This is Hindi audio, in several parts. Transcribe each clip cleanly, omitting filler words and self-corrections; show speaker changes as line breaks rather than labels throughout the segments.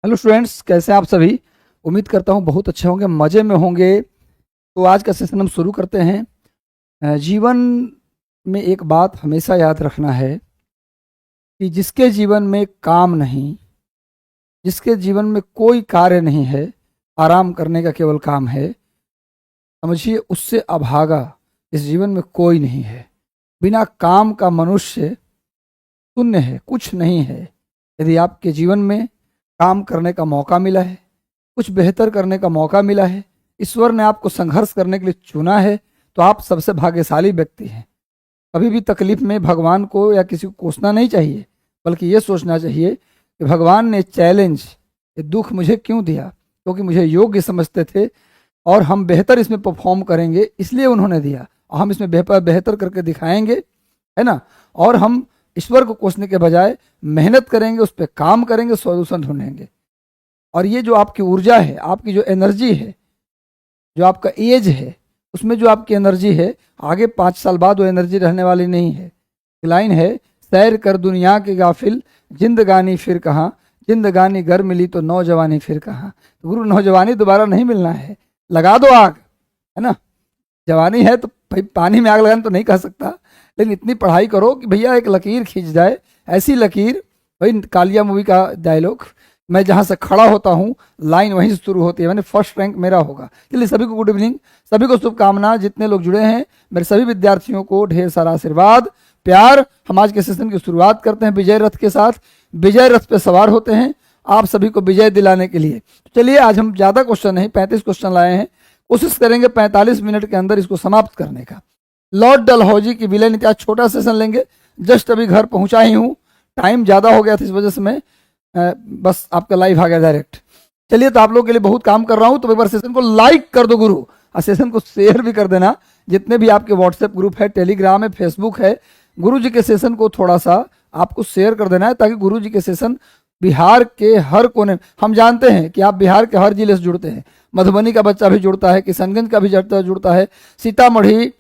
हेलो स्टूडेंट्स, कैसे हैं आप सभी। उम्मीद करता हूँ बहुत अच्छे होंगे, मज़े में होंगे। तो आज का सेशन हम शुरू करते हैं। जीवन में एक बात हमेशा याद रखना है कि जिसके जीवन में काम नहीं, जिसके जीवन में कोई कार्य नहीं है, आराम करने का केवल काम है, समझिए उससे अभागा इस जीवन में कोई नहीं है। बिना काम का मनुष्य शून्य है, कुछ नहीं है। यदि आपके जीवन में काम करने का मौका मिला है, कुछ बेहतर करने का मौका मिला है, ईश्वर ने आपको संघर्ष करने के लिए चुना है, तो आप सबसे भाग्यशाली व्यक्ति हैं। कभी भी तकलीफ में भगवान को या किसी को कोसना नहीं चाहिए, बल्कि ये सोचना चाहिए कि भगवान ने चैलेंज, ये दुख मुझे क्यों दिया, क्योंकि मुझे योग्य समझते थे और हम बेहतर इसमें परफॉर्म करेंगे इसलिए उन्होंने दिया, और हम इसमें बेहतर करके दिखाएंगे, है ना। और हम ईश्वर को कोसने के बजाय मेहनत करेंगे, उस पर काम करेंगे, सॉल्यूशन ढूंढेंगे। और ये जो आपकी ऊर्जा है, आपकी जो एनर्जी है, जो आपका एज है, उसमें जो आपकी एनर्जी है, आगे 5 साल बाद वो एनर्जी रहने वाली नहीं है। लाइन है, सैर कर दुनिया के गाफिल, जिंदगानी फिर कहाँ, जिंदगानी घर मिली तो नौजवानी फिर कहाँ। तो गुरु, नौजवानी दोबारा नहीं मिलना है, लगा दो आग, है ना। जवानी है तो भाई पानी में आग लगाने तो नहीं कह सकता, लेकिन इतनी पढ़ाई करो कि भैया एक लकीर खींच जाए, ऐसी लकीर, भाई कालिया मूवी का डायलॉग, मैं जहाँ से खड़ा होता हूँ लाइन वहीं से शुरू होती है, मैंने फर्स्ट रैंक मेरा होगा। चलिए सभी को गुड इवनिंग, सभी को शुभकामना। जितने लोग जुड़े हैं, मेरे सभी विद्यार्थियों को ढेर सारा आशीर्वाद, प्यार। हम आज के सेशन की शुरुआत करते हैं विजय रथ के साथ। विजय रथ पे सवार होते हैं आप सभी को विजय दिलाने के लिए। तो चलिए, आज हम ज़्यादा क्वेश्चन नहीं, 35 क्वेश्चन लाए हैं, कोशिश करेंगे 45 मिनट के अंदर इसको समाप्त करने का। लॉर्ड डलहौजी की विलय नीति, आज छोटा सेशन लेंगे, जस्ट अभी घर पहुंचा ही हूँ, टाइम ज़्यादा हो गया था, इस वजह से मैं बस आपका लाइव आ गया डायरेक्ट। चलिए, तो आप लोगों के लिए बहुत काम कर रहा हूँ, तो एक बार सेशन को लाइक कर दो गुरु, और सेशन को शेयर भी कर देना। जितने भी आपके व्हाट्सएप ग्रुप है, टेलीग्राम है, फेसबुक है, गुरु जी के सेशन को थोड़ा सा आपको शेयर कर देना है, ताकि गुरु जी के सेशन बिहार के हर कोने, हम जानते हैं कि आप बिहार के हर जिले से जुड़ते हैं, मधुबनी का बच्चा भी जुड़ता है, किशनगंज का भी जुड़ता है, सीतामढ़ी,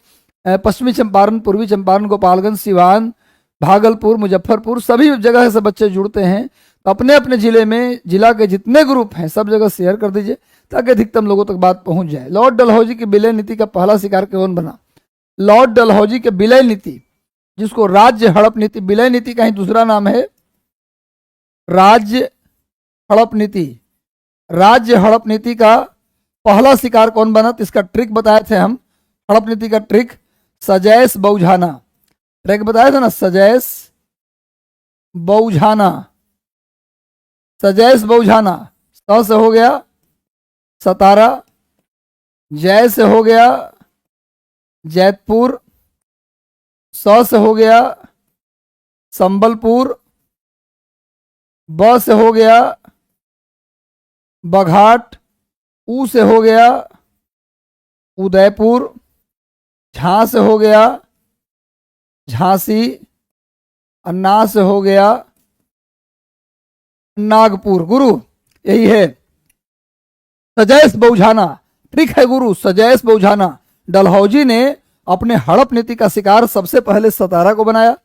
पश्चिमी चंपारण, पूर्वी चंपारण, गोपालगंज, सिवान, भागलपुर, मुजफ्फरपुर, सभी जगह से बच्चे जुड़ते हैं। तो अपने अपने जिले में, जिला के जितने ग्रुप हैं, सब जगह शेयर कर दीजिए, ताकि अधिकतम लोगों तक बात पहुंच जाए। लॉर्ड डलहौजी की विलय नीति का पहला शिकार कौन बना? लॉर्ड डलहौजी के विलय नीति, जिसको राज्य हड़प नीति, विलय नीति का ही दूसरा नाम है राज्य हड़प नीति। राज्य हड़प नीति का पहला शिकार कौन बना? तो इसका ट्रिक बताए थे हम, हड़प नीति का ट्रिक, सजैस बौझाना। ट्रिक बताया था ना, सजैस बौझाना। सजैस बौझाना, स से हो गया सतारा, जय से हो गया जैतपुर, स से हो गया संबलपुर, ब से हो गया बघाट, ऊ से हो गया उदयपुर, झा से हो गया झांसी, अन्ना से हो गया नागपुर। गुरु यही है, सजैस बौझाना, ट्रिक है गुरु, सजैस बौझाना। डलहौजी ने अपने हड़प नीति का शिकार सबसे पहले सतारा को बनाया,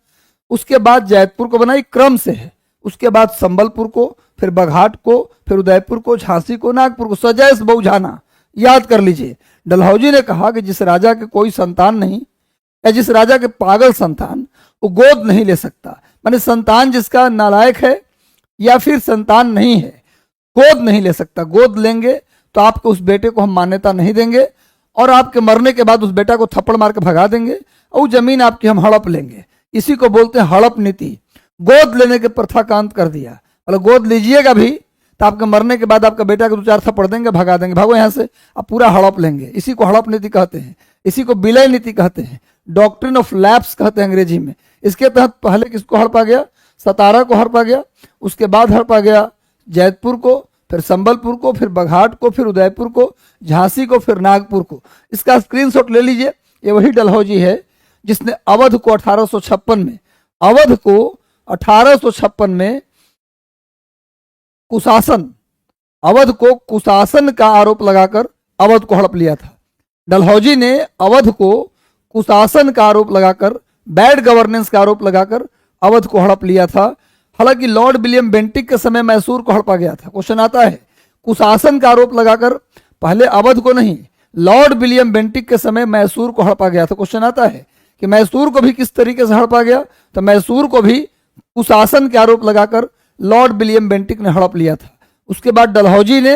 उसके बाद जैतपुर को बनाई, क्रम से है, उसके बाद संबलपुर को, फिर बघाट को, फिर उदयपुर को, झांसी को, नागपुर को। सजैस बौझाना याद कर लीजिए। डलहौजी ने कहा कि जिस राजा के कोई संतान नहीं, या जिस राजा के पागल संतान, वो गोद नहीं ले सकता, माने संतान जिसका नालायक है या फिर संतान नहीं है, गोद नहीं ले सकता। गोद लेंगे तो आपके उस बेटे को हम मान्यता नहीं देंगे, और आपके मरने के बाद उस बेटा को थप्पड़ मार के भगा देंगे, और जमीन आपकी हम हड़प लेंगे। इसी को बोलते हैं हड़प नीति। गोद लेने के प्रथा का अंत कर दिया, मतलब गोद लीजिएगा भी तो आपके मरने के बाद आपका बेटा को 2-4 थप्पड़ देंगे, भगा देंगे, भागो यहाँ से, आप पूरा हड़प लेंगे। इसी को हड़प नीति कहते हैं, इसी को विलय नीति कहते हैं, डॉक्ट्रिन ऑफ लैप्स कहते हैं अंग्रेजी में। इसके तहत पहले किसको हड़पा गया? सतारा को हड़पा गया, उसके बाद हड़पा गया जैतपुर को, फिर संबलपुर को, फिर बघाट को, फिर उदयपुर को, झांसी को, फिर नागपुर को। इसका स्क्रीनशॉट ले लीजिए। ये वही डलहौजी है जिसने अवध को 1856 में, अवध को 1856 में कुशासन, अवध को कुशासन का आरोप लगाकर अवध को हड़प लिया था। डलहौजी ने अवध को कुशासन का आरोप लगाकर, बैड गवर्नेंस का आरोप लगाकर अवध को हड़प लिया था। हालांकि लॉर्ड विलियम बेंटिक के समय मैसूर को हड़पा गया था। क्वेश्चन आता है, कुशासन का आरोप लगाकर पहले अवध को नहीं, लॉर्ड विलियम बेंटिक के समय मैसूर को हड़पा गया था। क्वेश्चन आता है कि मैसूर को भी किस तरीके से हड़पा गया, तो मैसूर को भी कुशासन के आरोप लगाकर लॉर्ड विलियम बेंटिक ने हड़प लिया था। उसके बाद डलहौजी ने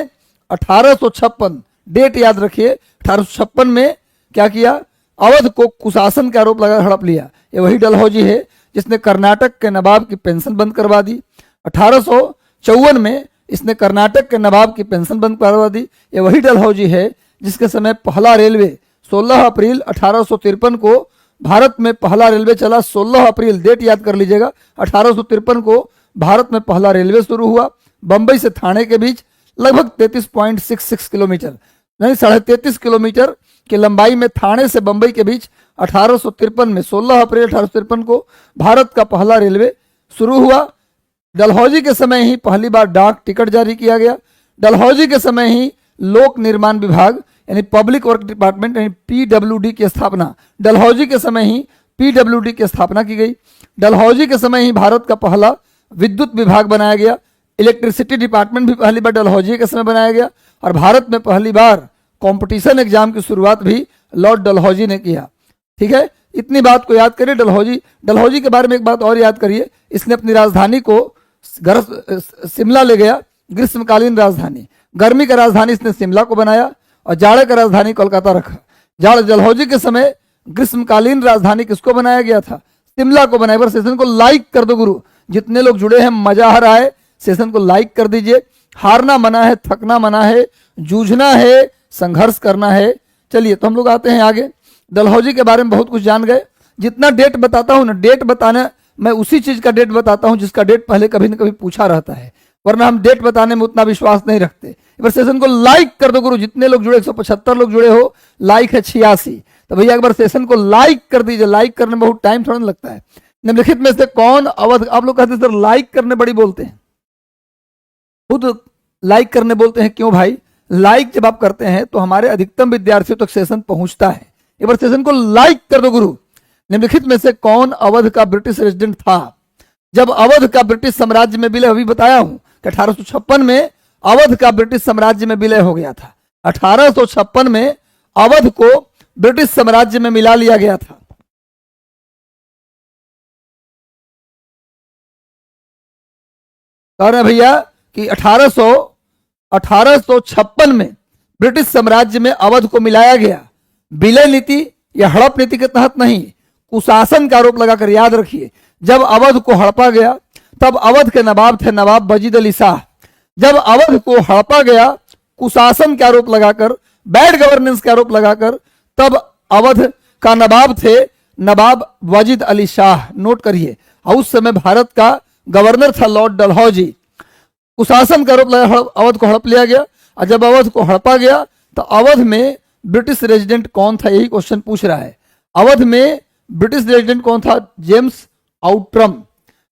1856, डेट याद रखिए, 1856 में क्या किया, अवध को कुशासन के आरोप लगा हड़प लिया। ये वही डलहौजी है जिसने कर्नाटक के नवाब की पेंशन बंद करवा दी। 1854 में इसने कर्नाटक के नवाब की पेंशन बंद करवा दी। ये वही डलहौजी है जिसके समय पहला रेलवे 16 अप्रैल 1853 को भारत में पहला रेलवे चला। 16 अप्रैल, डेट याद कर लीजिएगा, 1853 को भारत में पहला रेलवे शुरू हुआ। बंबई से थाने के बीच लगभग 33.66 किलोमीटर, नहीं 33.5 किलोमीटर की लंबाई में थाने से बंबई के बीच 1853 में 16 अप्रैल 1853 को भारत का पहला रेलवे शुरू हुआ। डलहौजी के समय ही पहली बार डाक टिकट जारी किया गया। डलहौजी के समय ही लोक निर्माण विभाग यानी पब्लिक वर्क डिपार्टमेंट यानी पीडब्ल्यूडी की स्थापना, डलहौजी के समय ही पीडब्ल्यूडी की स्थापना की गई। डलहौजी के समय ही भारत का पहला विद्युत विभाग बनाया गया। इलेक्ट्रिसिटी डिपार्टमेंट भी पहली बार डलहौजी के समय बनाया गया। और भारत में पहली बार कंपटीशन एग्जाम की शुरुआत भी लॉर्ड डलहौजी ने किया। ठीक है, इतनी बात को याद करिए। डलहौजी के बारे में एक बात और याद करिए, इसने अपनी राजधानी को शिमला ले गया, ग्रीष्मकालीन राजधानी। गर्मी का राजधानी इसने शिमला को बनाया और जाड़े का राजधानी कोलकाता रखा। डलहौजी के समय ग्रीष्मकालीन राजधानी किसको बनाया गया था, शिमला को बनाया। पर सेशन को लाइक कर दो गुरु, जितने लोग जुड़े हैं मजा आ रहा है, सेशन को लाइक कर दीजिए। हारना मना है, थकना मना है, जूझना है, संघर्ष करना है। चलिए तो हम लोग आते हैं आगे। डलहौजी के बारे में बहुत कुछ जान गए। जितना डेट बताता हूं ना, डेट बताने मैं उसी चीज का डेट बताता हूं जिसका डेट पहले कभी न कभी पूछा रहता है, वरना हम डेट बताने में उतना विश्वास नहीं रखते। एक बार सेशन को लाइक कर दो गुरु, जितने लोग जुड़े, 175 लोग जुड़े हो, लाइक है 86, तो भैया एक बार सेशन को लाइक कर दीजिए। लाइक करने में बहुत टाइम थोड़ा लगता है। निम्नलिखित में से कौन अवध, आप लोग कहते हैं सर लाइक करने बड़ी बोलते हैं, खुद लाइक करने बोलते हैं, क्यों भाई? लाइक जब आप करते हैं तो हमारे अधिकतम विद्यार्थियों तक सेशन पहुंचता है। एक बार सेशन को लाइक कर दो गुरु। निम्नलिखित में से कौन अवध का ब्रिटिश रेजिडेंट था जब अवध का ब्रिटिश साम्राज्य में विलय? अभी बताया हूं कि 1856 में अवध का ब्रिटिश साम्राज्य में विलय हो गया था। 1856 में अवध को ब्रिटिश साम्राज्य में मिला लिया गया था। कह रहे भैया कि 1856 में ब्रिटिश साम्राज्य में अवध को मिलाया गया। विलय नीति या हड़प नीति के तहत नहीं, कुशासन का आरोप लगाकर। याद रखिए, जब अवध को हड़पा गया तब अवध के नवाब थे नवाब वजीद अली शाह। जब अवध को हड़पा गया कुशासन के आरोप लगाकर, बैड गवर्नेंस के आरोप लगाकर, तब अवध का नवाब थे नवाब वजीद अली शाह। नोट करिए, और उस समय भारत का गवर्नर था लॉर्ड डलहौजी। कुशासन का आरोप लगा, अवध को हड़प लिया गया। और जब अवध को हड़पा गया तो अवध में ब्रिटिश रेजिडेंट कौन था, यही क्वेश्चन पूछ रहा है। अवध में ब्रिटिश रेजिडेंट कौन था? James Outram.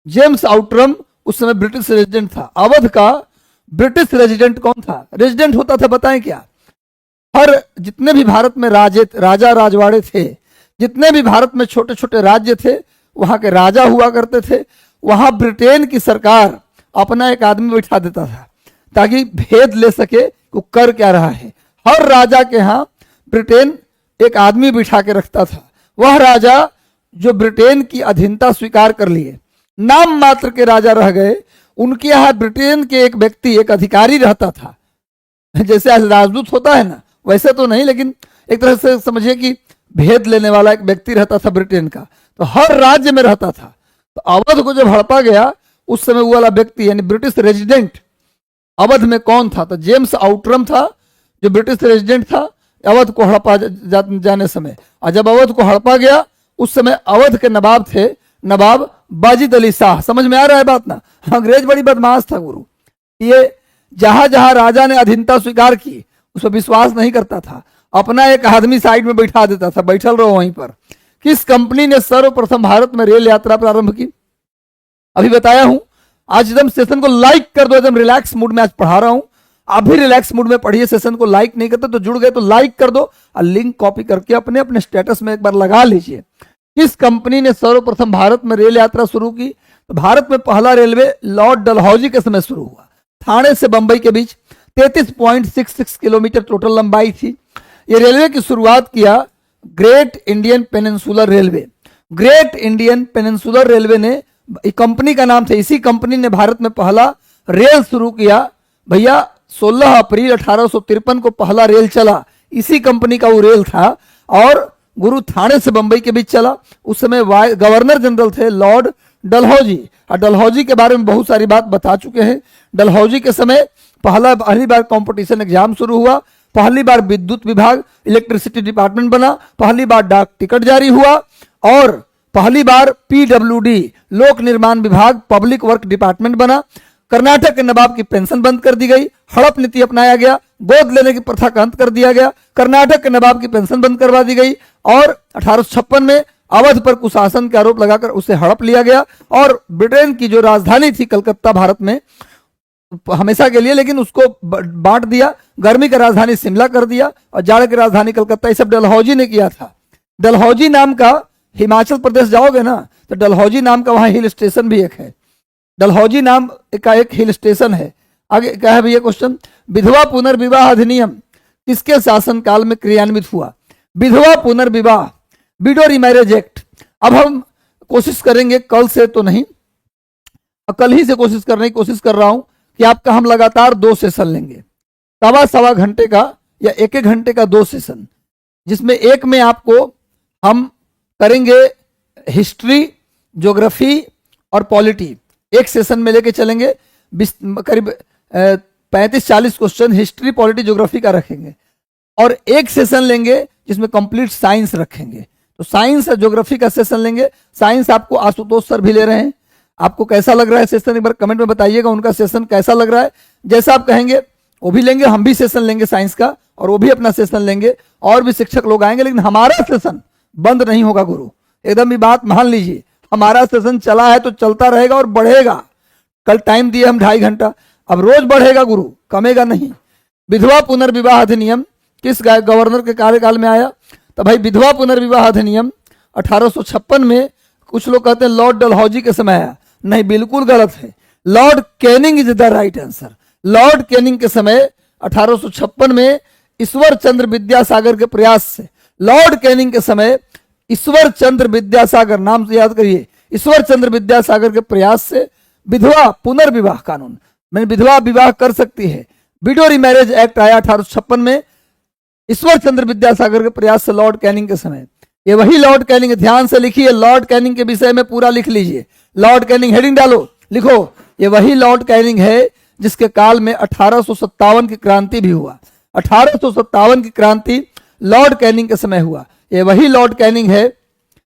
जेम्स आउट्रम उस समय ब्रिटिश रेजिडेंट था। अवध का ब्रिटिश रेजिडेंट कौन था? रेजिडेंट होता था, बताएं क्या? हर जितने भी भारत में राजा राजवाड़े थे, जितने भी भारत में छोटे छोटे राज्य थे, वहां के राजा हुआ करते थे। वहां ब्रिटेन की सरकार अपना एक आदमी बैठा देता था ताकि भेद ले सके वो कर क्या रहा है। हर राजा के यहाँ ब्रिटेन एक आदमी बिठा के रखता था। वह राजा जो ब्रिटेन की अधीनता स्वीकार कर लिए, नाम मात्र के राजा रह गए, उनके यहाँ ब्रिटेन के एक व्यक्ति, एक अधिकारी रहता था। जैसे आज राजदूत होता है ना, वैसे तो नहीं, लेकिन एक तरह से समझिए कि भेद लेने वाला एक व्यक्ति रहता था ब्रिटेन का, तो हर राज्य में रहता था। तो अवध को जब हड़पा गया उस समय वो वाला व्यक्ति यानी ब्रिटिश रेजिडेंट अवध में कौन था? तो जेम्स आउट्रम था जो ब्रिटिश रेजिडेंट था अवध को हड़पा जाने समय। और जब अवध को हड़पा गया उस समय अवध के नवाब थे नवाब वाजिद अली शाह। समझ में आ रहा है बात ना? अंग्रेज बड़ी बदमाश था गुरु। ये जहां जहां राजा ने अधीनता स्वीकार की उस पर विश्वास नहीं करता था, अपना एक आदमी साइड में बैठा देता था, बैठल रहो वहीं पर। किस कंपनी ने सर्वप्रथम भारत में रेल यात्रा प्रारंभ की? अभी बताया हूं। आज एकदम सेशन को लाइक कर दो, एकदम रिलैक्स मूड में आज पढ़ा रहा हूं। आप भी रिलैक्स मूड में पढ़िए। सेशन को लाइक नहीं करते तो जुड़ गए तो लाइक कर दो और लिंक कॉपी करके अपने अपने स्टेटस में एक बार लगा लीजिए। किस कंपनी ने सर्वप्रथम भारत में रेल यात्रा शुरू की? तो भारत में पहला रेलवे लॉर्ड डलहौजी के समय शुरू हुआ। ठाणे से बंबई के बीच 33.66 किलोमीटर टोटल लंबाई थी। ये रेलवे की शुरुआत किया great Indian peninsular railway. Great Indian peninsular railway ने, कंपनी का नाम था, इसी कंपनी ने भारत में पहला रेल शुरू किया। भैया 16 अप्रैल 1853 को पहला रेल चला, इसी कंपनी का वो रेल था और गुरु ठाणे से बंबई के बीच चला। उस समय गवर्नर जनरल थे लॉर्ड डलहौजी, और डलहौजी के बारे में बहुत सारी बात बता चुके हैं। डलहौजी के समय पहली बार कंपटीशन एग्जाम शुरू हुआ, पहली बार विद्युत विभाग इलेक्ट्रिसिटी डिपार्टमेंट बना, पहली बार डाक टिकट जारी हुआ और पहली बार पीडब्ल्यूडी लोक निर्माण विभाग पब्लिक वर्क डिपार्टमेंट बना। कर्नाटक के नवाब की पेंशन बंद कर दी गई, हड़प नीति अपनाया गया, गोद लेने की प्रथा का अंत कर दिया गया, कर्नाटक के नवाब की पेंशन बंद करवा दी गई और 1856 में अवध पर कुशासन का आरोप लगाकर उसे हड़प लिया गया और ब्रिटेन की जो राजधानी थी कलकत्ता भारत में हमेशा के लिए, लेकिन उसको बांट दिया, गर्मी का राजधानी शिमला कर दिया और जाड़े की राजधानी कलकत्ता। ये सब डलहौजी ने किया था। डलहौजी नाम का, हिमाचल प्रदेश जाओगे ना तो डलहौजी नाम का वहां हिल स्टेशन भी एक है, डलहौजी नाम का एक हिल स्टेशन है। आगे क्या है भैया क्वेश्चन, विधवा पुनर्विवाह अधिनियम किसके शासनकाल में क्रियान्वित हुआ? विधवा पुनर्विवाह, विडो रीमैरिज एक्ट। अब हम कोशिश करेंगे, कल से तो नहीं, कल ही से कोशिश करने की कोशिश कर रहा हूं कि आपका हम लगातार 2 सेशन लेंगे, सवा घंटे का या 1 घंटे का 2 सेशन, जिसमें एक में आपको हम करेंगे हिस्ट्री, ज्योग्राफी और पॉलिटी, एक सेशन में लेके चलेंगे। करीब 35-40 क्वेश्चन हिस्ट्री, पॉलिटी, ज्योग्राफी का रखेंगे और एक सेशन लेंगे जिसमें कंप्लीट साइंस रखेंगे। तो साइंस और ज्योग्राफी का सेशन लेंगे। साइंस आपको आशुतोष सर भी ले रहे हैं, आपको कैसा लग रहा है सेशन, एक बार कमेंट में बताइएगा उनका सेशन कैसा लग रहा है। जैसा आप कहेंगे वो भी लेंगे, हम भी सेशन लेंगे साइंस का और वो भी अपना सेशन लेंगे और भी शिक्षक लोग आएंगे, लेकिन हमारा सेशन बंद नहीं होगा गुरु, एकदम ये बात मान लीजिए। हमारा सेशन चला है तो चलता रहेगा और बढ़ेगा। कल टाइम दिए हम 2.5 घंटा, अब रोज बढ़ेगा गुरु, कमेगा नहीं। विधवा पुनर्विवाह अधिनियम किस गवर्नर के कार्यकाल में आया? तो भाई विधवा पुनर्विवाह अधिनियम 1856 में, कुछ लोग कहते हैं लॉर्ड डलहौजी के समय आया, नहीं, बिल्कुल गलत है। Lord Canning is the right answer. Lord Canning के समय 1856 में ईश्वर चंद्र विद्यासागर के प्रयास से, लॉर्ड कैनिंग के समय ईश्वर चंद्र विद्यासागर, नाम से याद करिए, ईश्वर चंद्र विद्यासागर के प्रयास से विधवा पुनर्विवाह कानून, मैंने विधवा विवाह कर सकती है, विडो रीमैरिज एक्ट आया 1856 में ईश्वर चंद्र विद्यासागर के प्रयास से लॉर्ड कैनिंग के समय। ये वही लॉर्ड कैनिंग, ध्यान से लिखिए, लॉर्ड कैनिंग के विषय में पूरा लिख लीजिए। लॉर्ड कैनिंग हेडिंग डालो, लिखो, ये वही लॉर्ड कैनिंग है जिसके काल में 1857 की क्रांति भी हुआ। 1857 की क्रांति लॉर्ड कैनिंग के समय हुआ। ये वही लॉर्ड कैनिंग है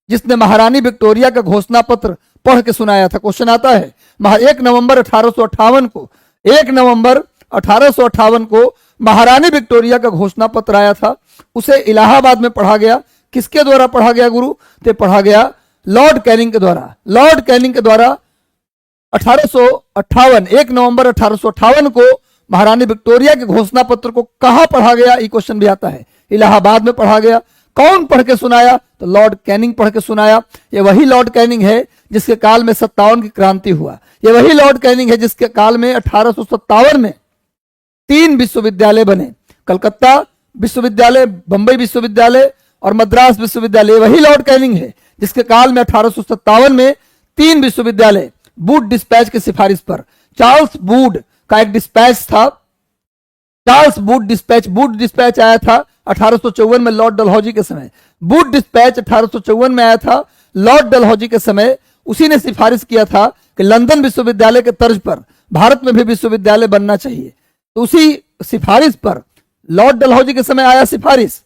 जिसने महारानी विक्टोरिया का घोषणा पत्र पढ़ के सुनाया था। क्वेश्चन आता है, 1 नवंबर 1858 को, 1 नवंबर 1858 को महारानी विक्टोरिया का घोषणा पत्र आया था, उसे इलाहाबाद में पढ़ा गया। किसके द्वारा पढ़ा गया गुरु? तो पढ़ा गया लॉर्ड कैनिंग के द्वारा। लॉर्ड कैनिंग के द्वारा 1858, 1 नवंबर 1858 को महारानी विक्टोरिया के घोषणा पत्र को कहां पढ़ा गया? ये क्वेश्चन भी आता है। इलाहाबाद में पढ़ा गया। कौन पढ़ के सुनाया? तो लॉर्ड कैनिंग पढ़ के सुनाया। ये वही लॉर्ड कैनिंग है जिसके काल में 57 की क्रांति हुआ। ये वही लॉर्ड कैनिंग है जिसके काल में 1857 में 3 विश्वविद्यालय बने, कलकत्ता विश्वविद्यालय, बंबई विश्वविद्यालय और मद्रास विश्वविद्यालय। वही लॉर्ड कैनिंग है जिसके काल में 1857 में 3 विश्वविद्यालय, बूड डिस्पैच की सिफारिश पर, चार्ल्स बूड का एक डिस्पैच था, चार्ल्स बूड डिस्पैच, बूड डिस्पैच आया था 1854 में लॉर्ड डलहौजी के समय। बूड डिस्पैच 1854 में आया था लॉर्ड डलहौजी के समय। उसी ने सिफारिश किया था कि लंदन विश्वविद्यालय के तर्ज पर भारत में भी विश्वविद्यालय बनना चाहिए। तो उसी सिफारिश पर लॉर्ड डलहौजी के समय आया सिफारिश,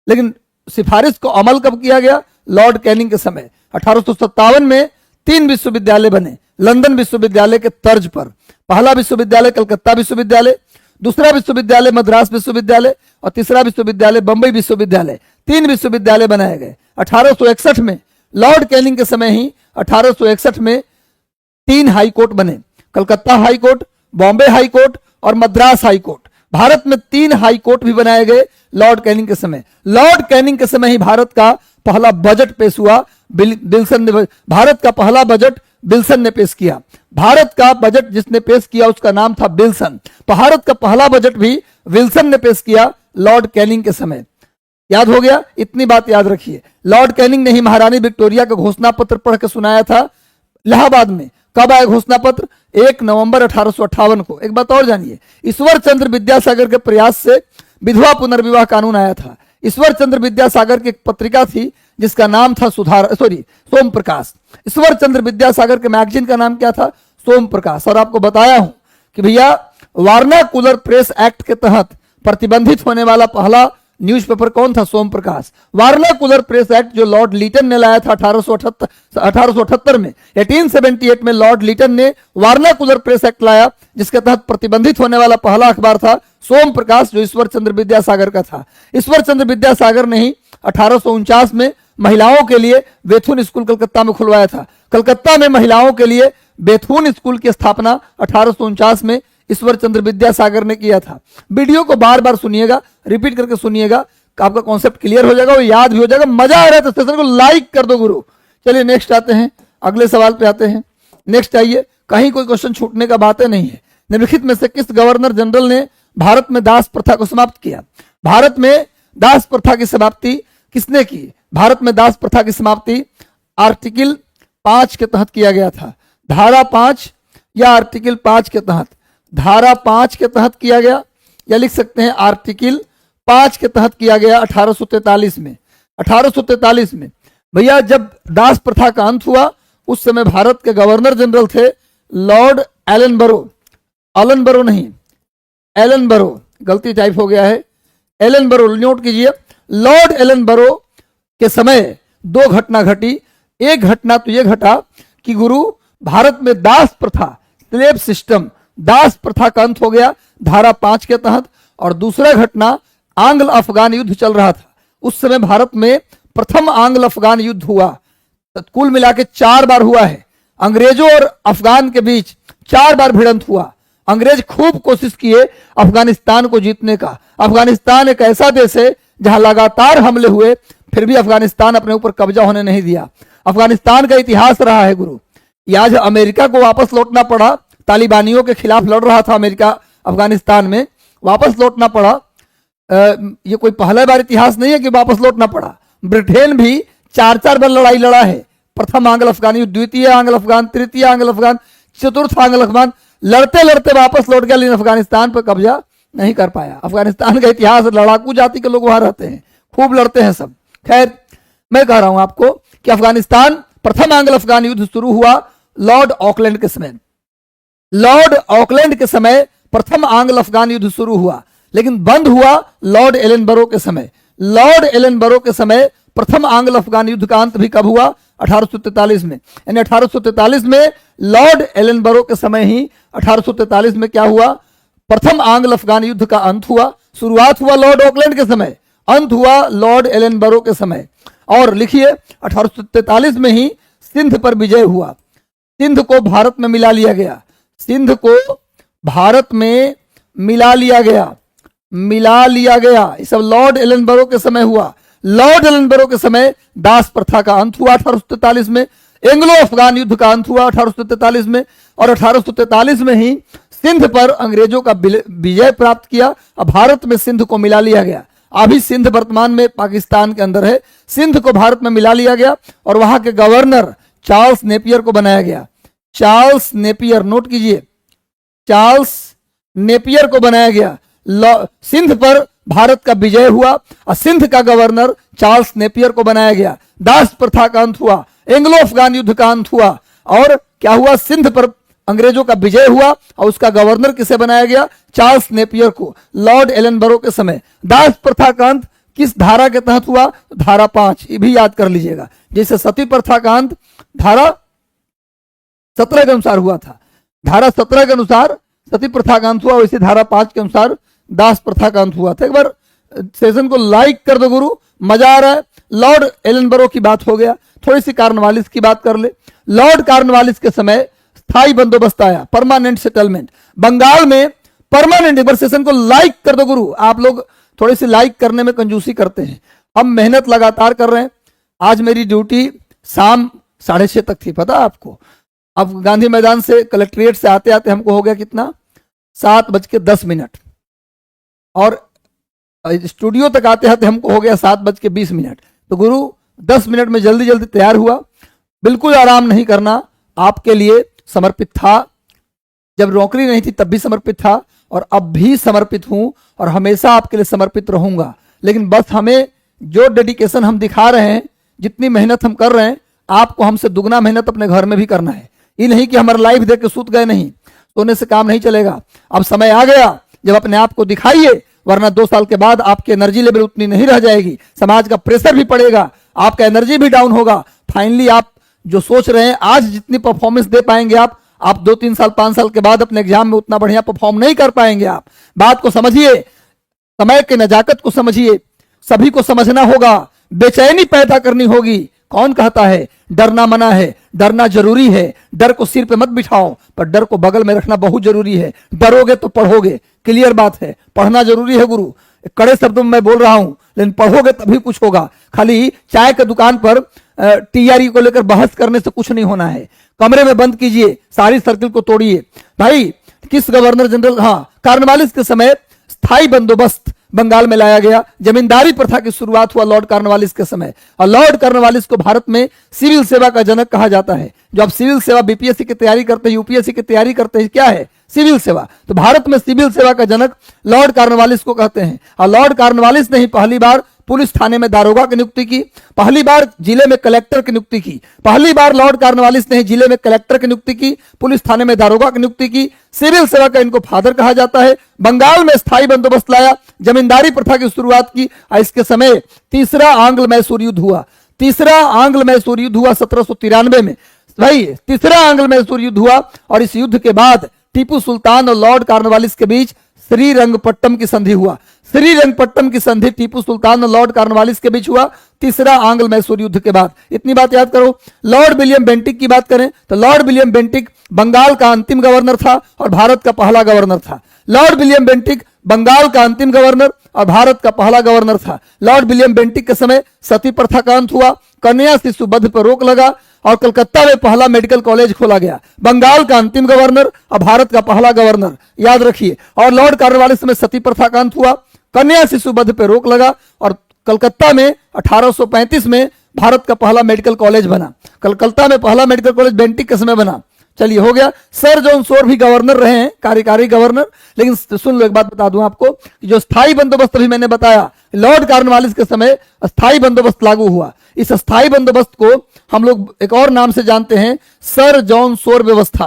लेकिन सिफारिश को अमल कब किया गया? लॉर्ड कैनिंग के समय। 1857 में 3 विश्वविद्यालय बने लंदन विश्वविद्यालय के तर्ज पर। पहला विश्वविद्यालय कलकत्ता विश्वविद्यालय, दूसरा विश्वविद्यालय मद्रास विश्वविद्यालय और तीसरा विश्वविद्यालय बंबई विश्वविद्यालय। 3 विश्वविद्यालय बनाए गए। 1861 में लॉर्ड कैनिंग के समय ही 1861 में 3 हाई कोर्ट बने, Calcutta high court, Bombay high court और मद्रास हाई कोर्ट। भारत में 3 हाई कोर्ट भी बनाए गए लॉर्ड कैनिंग के समय। लॉर्ड कैनिंग के समय ही भारत का पहला बजट पेश हुआ। विल्सन ने, भारत का पहला बजट विल्सन ने पेश किया। भारत का बजट जिसने पेश किया उसका नाम था विल्सन। भारत का पहला बजट भी विल्सन ने पेश किया लॉर्ड कैनिंग के समय। याद हो गया, इतनी बात याद रखिए। लॉर्ड कैनिंग ने ही महारानी विक्टोरिया का घोषणा पत्र पढ़ के सुनाया था इलाहाबाद में। कब आया घोषणा पत्र? 1 नवंबर 1858 को। एक बात और जानिए, ईश्वर चंद्र विद्यासागर के प्रयास से विधवा पुनर्विवाह कानून आया था। ईश्वर चंद्र विद्यासागर की एक पत्रिका थी जिसका नाम था सोम प्रकाश। ईश्वर चंद्र विद्यासागर के मैगजीन का नाम क्या था? सोम प्रकाश। और आपको बताया हूं कि भैया वार्नाकुलर प्रेस एक्ट के तहत प्रतिबंधित होने वाला पहला न्यूज़पेपर कौन था? सोम प्रकाश। वार्नाकुलर प्रेस एक्ट जो लॉर्ड लीटन ने लाया था 1878 में, 1878 में लॉर्ड लीटन ने वार्नाकुलर प्रेस एक्ट लाया जिसके तहत प्रतिबंधित होने वाला पहला अखबार था सोम प्रकाश जो ईश्वर चंद्र विद्यासागर का था। ईश्वर चंद्र विद्यासागर ने ही 1849 में महिलाओं के लिए बेथुन स्कूल कलकत्ता में खुलवाया था। कलकत्ता में महिलाओं के लिए बेथुन स्कूल की स्थापना 1849 में ईश्वर चंद्र विद्यासागर ने किया था। वीडियो को बार बार सुनिएगा, रिपीट करके सुनिएगा, आपका कॉन्सेप्ट क्लियर हो जाएगा, वो याद भी हो जाएगा। मजा आ रहा है तो सेशन को लाइक कर दो गुरु। चलिए नेक्स्ट आते हैं, अगले सवाल पे आते हैं। नेक्स्ट आइए, कहीं कोई क्वेश्चन छूटने का बातें नहीं है। निम्नलिखित में से किस गवर्नर जनरल ने भारत में दास प्रथा को समाप्त किया? भारत में दास प्रथा की समाप्ति किसने की? भारत में दास प्रथा की समाप्ति आर्टिकल 5 के तहत किया गया था। धारा 5 या आर्टिकल 5 के तहत, धारा 5 के तहत किया गया, या लिख सकते हैं आर्टिकल 5 के तहत किया गया 1843 में। 1843 में भैया जब दास प्रथा का अंत हुआ उस समय भारत के गवर्नर जनरल थे लॉर्ड एलनबरो। एलनबरो नहीं, एलनबरो, गलती टाइप हो गया है, एलनबरो नोट कीजिए। लॉर्ड एलनबरो के समय 2 घटना घटी। एक घटना तो यह घटा कि गुरु भारत में दास प्रथा, स्लेव सिस्टम, दास प्रथा का अंत हो गया धारा 5 के तहत। और दूसरा घटना आंग्ल अफगान युद्ध चल रहा था। उस समय भारत में प्रथम आंग्ल अफगान युद्ध हुआ। कुल मिला के 4 बार हुआ है। अंग्रेजों और अफगान के बीच 4 बार भिड़ंत हुआ। अंग्रेज खूब कोशिश किए अफगानिस्तान को जीतने का। अफगानिस्तान एक ऐसा देश है जहां लगातार हमले हुए फिर भी अफगानिस्तान अपने ऊपर कब्जा होने नहीं दिया। अफगानिस्तान का इतिहास रहा है गुरु। आज अमेरिका को वापस लौटना पड़ा, तालिबानियों के खिलाफ लड़ रहा था अमेरिका अफगानिस्तान में, वापस लौटना पड़ा। ये कोई पहला बार इतिहास नहीं है कि वापस लौटना पड़ा। ब्रिटेन भी 4 बार लड़ाई लड़ा है। प्रथम आंग्ल अफगान युद्ध, द्वितीय आंग्ल अफगान, तृतीय आंग्ल अफगान, चतुर्थ आंग्ल अफगान, लड़ते लड़ते वापस लौट गया लेकिन अफगानिस्तान पर कब्जा नहीं कर पाया। अफगानिस्तान का इतिहास, लड़ाकू जाति के लोग वहां रहते हैं, खूब लड़ते हैं सब। खैर मैं कह रहा हूं आपको कि अफगानिस्तान प्रथम आंग्ल अफगान युद्ध शुरू हुआ लॉर्ड ऑकलैंड के समय। लॉर्ड ऑकलैंड के समय प्रथम आंग्ल अफगान युद्ध शुरू हुआ लेकिन बंद हुआ लॉर्ड एलनबरो के समय। लॉर्ड एलनबरो के समय प्रथम आंग्ल अफगान युद्ध का अंत भी कब हुआ? 1843 में। यानी 1843 में लॉर्ड एलनबरो के समय ही 1843 में क्या हुआ? प्रथम आंग्ल अफगान युद्ध का अंत हुआ। शुरुआत हुआ लॉर्ड ऑकलैंड के समय, अंत हुआ लॉर्ड एलनबरो के समय। और लिखिए 1843 में ही सिंध पर विजय हुआ। सिंध को भारत में मिला लिया गया। सिंध को भारत में मिला लिया गया, मिला लिया गया। ये सब लॉर्ड एलनबरो के समय हुआ। लॉर्ड एलनबरो के समय दास प्रथा का अंत हुआ 1843 में। एंग्लो अफगान युद्ध का अंत हुआ 1843 में। और 1843 में ही सिंध पर अंग्रेजों का विजय प्राप्त किया। अब भारत में सिंध को मिला लिया गया। अभी सिंध वर्तमान में पाकिस्तान के अंदर है। सिंध को भारत में मिला लिया गया और वहां के गवर्नर चार्ल्स नेपियर को बनाया गया। चार्ल्स नेपियर, नोट कीजिए, चार्ल्स नेपियर को बनाया गया। सिंध पर भारत का विजय हुआ और सिंध का गवर्नर चार्ल्स नेपियर को बनाया गया। दास प्रथा का अंत हुआ, एंग्लो अफगान युद्ध का अंत हुआ और क्या हुआ? सिंध पर अंग्रेजों का विजय हुआ और उसका गवर्नर किसे बनाया गया? चार्ल्स नेपियर को, लॉर्ड एलनबरो के समय। दास प्रथा का अंत किस धारा के तहत हुआ? धारा 5, ये भी याद कर लीजिएगा। जैसे सती प्रथा का अंत धारा 17 के अनुसार हुआ था, धारा 17 के अनुसार सती प्रथा का अंत हुआ, वैसे धारा 5 के अनुसार दास प्रथा का अंत हुआ था। एक बार सेशन को लाइक कर दो गुरु, मजा आ रहा है। लॉर्ड एलनबरो की बात हो गया, थोड़ी सी कॉर्नवालिस की बात कर ले। लॉर्ड कॉर्नवालिस के समय स्थायी बंदोबस्त आया, परमानेंट सेटलमेंट बंगाल में, परमानेंट। एक बार सेशन को लाइक कर दो गुरु। आप लोग थोड़ी सी लाइक करने में कंजूसी करते हैं, हम मेहनत लगातार कर रहे हैं। आज मेरी ड्यूटी शाम 6:30 तक थी, पता आपको। अब गांधी मैदान से कलेक्ट्रेट से आते आते हमको हो गया कितना, 7:10, और स्टूडियो तक आते आते हमको हो गया 7:20। तो गुरु 10 मिनट में जल्दी जल्दी तैयार हुआ, बिल्कुल आराम नहीं करना, आपके लिए समर्पित था। जब नौकरी नहीं थी तब भी समर्पित था, और अब भी समर्पित हूं, और हमेशा आपके लिए समर्पित रहूंगा। लेकिन बस हमें जो डेडिकेशन हम दिखा रहे हैं, जितनी मेहनत हम कर रहे हैं, आपको हमसे दुगना मेहनत अपने घर में भी करना है। ये नहीं कि हमारा लाइफ देख के सूत गए, नहीं, सोने से काम नहीं चलेगा। अब समय आ गया जब अपने आप को दिखाइए, वरना 2 साल के बाद आपकी एनर्जी लेवल उतनी नहीं रह जाएगी, समाज का प्रेशर भी पड़ेगा, आपका एनर्जी भी डाउन होगा। फाइनली आप जो सोच रहे हैं आज जितनी परफॉर्मेंस दे पाएंगे आप 2-3 साल 5 साल के बाद अपने एग्जाम में उतना बढ़िया परफॉर्म नहीं कर पाएंगे। आप बात को समझिए, समय के नजाकत को समझिए, सभी को समझना होगा, बेचैनी पैदा करनी होगी। कौन कहता है डरना मना है? डरना जरूरी है, डर को सिर पे मत बिठाओ, पर डर को बगल में रखना बहुत जरूरी है। डरोगे तो पढ़ोगे, क्लियर बात है, पढ़ना जरूरी है गुरु, कड़े शब्दों में मैं बोल रहा हूं, लेकिन पढ़ोगे तभी कुछ होगा। खाली चाय की दुकान पर टीआरई को लेकर बहस करने से कुछ नहीं होना है। कमरे में बंद कीजिए, सारी सर्किल को तोड़िए। भाई किस गवर्नर जनरल, हाँ, कार्नवालिस के समय स्थायी बंदोबस्त बंगाल में लाया गया। जमींदारी प्रथा की शुरुआत हुआ लॉर्ड कार्नवालिस के समय, और लॉर्ड कार्नवालिस को भारत में सिविल सेवा का जनक कहा जाता है। जो आप सिविल सेवा बीपीएससी की तैयारी करते हैं, यूपीएससी की तैयारी करते हैं, क्या है? सिविल सेवा। तो भारत में सिविल सेवा का जनक लॉर्ड कार्नवालिस को कहते हैं। और लॉर्ड कार्नवालिस ने ही पहली बार पुलिस थाने में दारोगा की नियुक्ति की, पहली बार जिले में कलेक्टर की नियुक्ति की, पहली बार लॉर्ड कार्नवालिस ने जिले में कलेक्टर की नियुक्ति की, पुलिस थाने में दारोगा की नियुक्ति की। सिविल सेवा का इनको फादर कहा जाता है। बंगाल में स्थायी बंदोबस्त लाया, जमींदारी प्रथा की शुरुआत की। इसके समय तीसरा आंग्ल मैसूर युद्ध हुआ, तीसरा आंग्ल मैसूर युद्ध हुआ 1793 में। भाई तीसरा आंग्ल मैसूर युद्ध हुआ, और इस युद्ध के बाद टीपू सुल्तान और लॉर्ड कार्नवालिस के बीच श्रीरंगपट्टम की संधि हुआ। श्रीरंगपट्टम की संधि टीपू सुल्तान और लॉर्ड कार्नवालिस के बीच हुआ तीसरा आंग्ल मैसूर युद्ध के बाद। इतनी बात याद करो। लॉर्ड विलियम बेंटिक की बात करें तो लॉर्ड विलियम बेंटिक बंगाल का अंतिम गवर्नर था और भारत का पहला गवर्नर था। लॉर्ड विलियम बेंटिक बंगाल का अंतिम गवर्नर और भारत का पहला गवर्नर था। लॉर्ड विलियम बेंटिक के समय सती प्रथा का अंत हुआ, कन्या शिशु वध पर रोक लगा, और कलकत्ता में पहला मेडिकल कॉलेज खोला गया। बंगाल का अंतिम गवर्नर और भारत का पहला गवर्नर, याद रखिए। और लॉर्ड कार्नवालिस में सती प्रथा का अंत हुआ, कन्या शिशु वध पर रोक लगा, और कलकत्ता में 1835 में भारत का पहला मेडिकल कॉलेज बना। कलकत्ता में पहला मेडिकल कॉलेज बेंटिक के समय बना। चलिए हो गया। सर जॉन सोर भी गवर्नर रहे हैं, कार्यकारी गवर्नर। लेकिन सुन लो, एक बात बता दूं आपको, जो स्थायी बंदोबस्त अभी मैंने बताया, लॉर्ड कार्नवालिस के समय स्थायी बंदोबस्त लागू हुआ। इस स्थायी बंदोबस्त को हम लोग एक और नाम से जानते हैं, सर जॉन सोर व्यवस्था।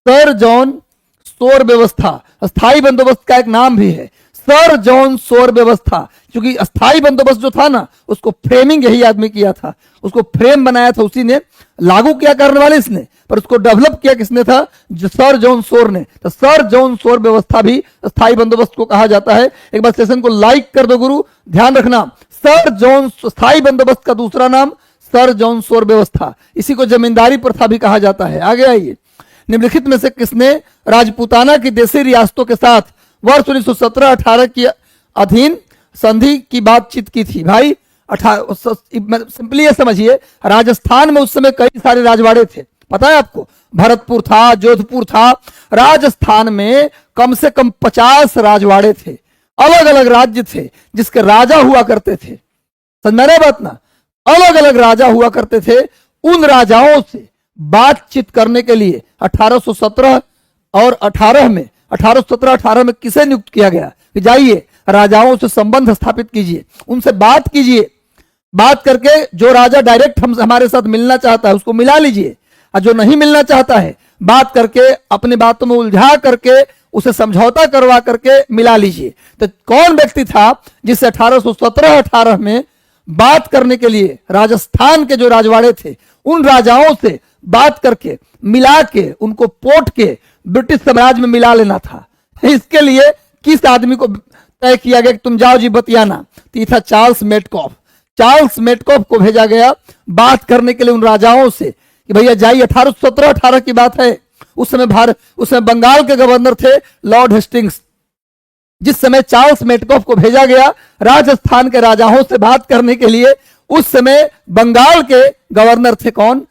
सर जॉन सोर व्यवस्था स्थायी बंदोबस्त का एक नाम भी है, सर जॉन सोर व्यवस्था। क्योंकि स्थायी बंदोबस्त जो था ना, उसको फ्रेमिंग यही आदमी किया था, उसको फ्रेम बनाया था उसी ने, लागू किया कार्नवालिस ने, पर उसको डेवलप किया किसने था? सर जॉन सोर ने। तो सर जॉन सोर व्यवस्था भी स्थायी बंदोबस्त को कहा जाता है। एक बार सेशन को लाइक कर दो गुरु, ध्यान रखना। सर जॉन स्थायी बंदोबस्त का दूसरा नाम सर जॉन सोर व्यवस्था। इसी को जमींदारी प्रथा भी कहा जाता है। आगे आइए। निम्नलिखित में से किसने राजपूताना की देशी रियासतों के साथ वर्ष 1917-18 के अधीन संधि की बातचीत की थी? भाई सिंपली ये समझिए, राजस्थान में उस समय कई सारे राजवाड़े थे, पता है आपको? भरतपुर था, जोधपुर था। राजस्थान में कम से कम 50 राजवाड़े थे, अलग अलग राज्य थे जिसके राजा हुआ करते थे। समझ में बात ना? अलग अलग राजा हुआ करते थे। उन राजाओं से बातचीत करने के लिए 1817 और 18 में 1817-18 में किसे नियुक्त किया गया कि जाइए राजाओं से संबंध स्थापित कीजिए, उनसे बात कीजिए। बात करके जो राजा डायरेक्ट हमारे साथ मिलना चाहता है उसको मिला लीजिए, और जो नहीं मिलना चाहता है बात करके अपनी बातों में उलझा करके उसे समझौता करवा करके मिला लीजिए। तो कौन व्यक्ति था जिससे 1817-18 में बात करने के लिए राजस्थान के जो राजवाड़े थे उन राजाओं से बात करके मिला के उनको पोट के ब्रिटिश साम्राज्य में मिला लेना था? इसके लिए किस आदमी को तय किया गया कि तुम जाओ जी बतियाना? तो ये था चार्ल्स मेटकॉफ। चार्ल्स मेटकॉफ को भेजा गया बात करने के लिए उन राजाओं से कि भैया जाइए। 1817-18 की बात है। उस समय बंगाल के गवर्नर थे लॉर्ड हेस्टिंग्स। जिस समय चार्ल्स मेटकॉफ को भेजा गया राजस्थान के राजाओं से बात करने के लिए, उस समय बंगाल के गवर्नर थे कौन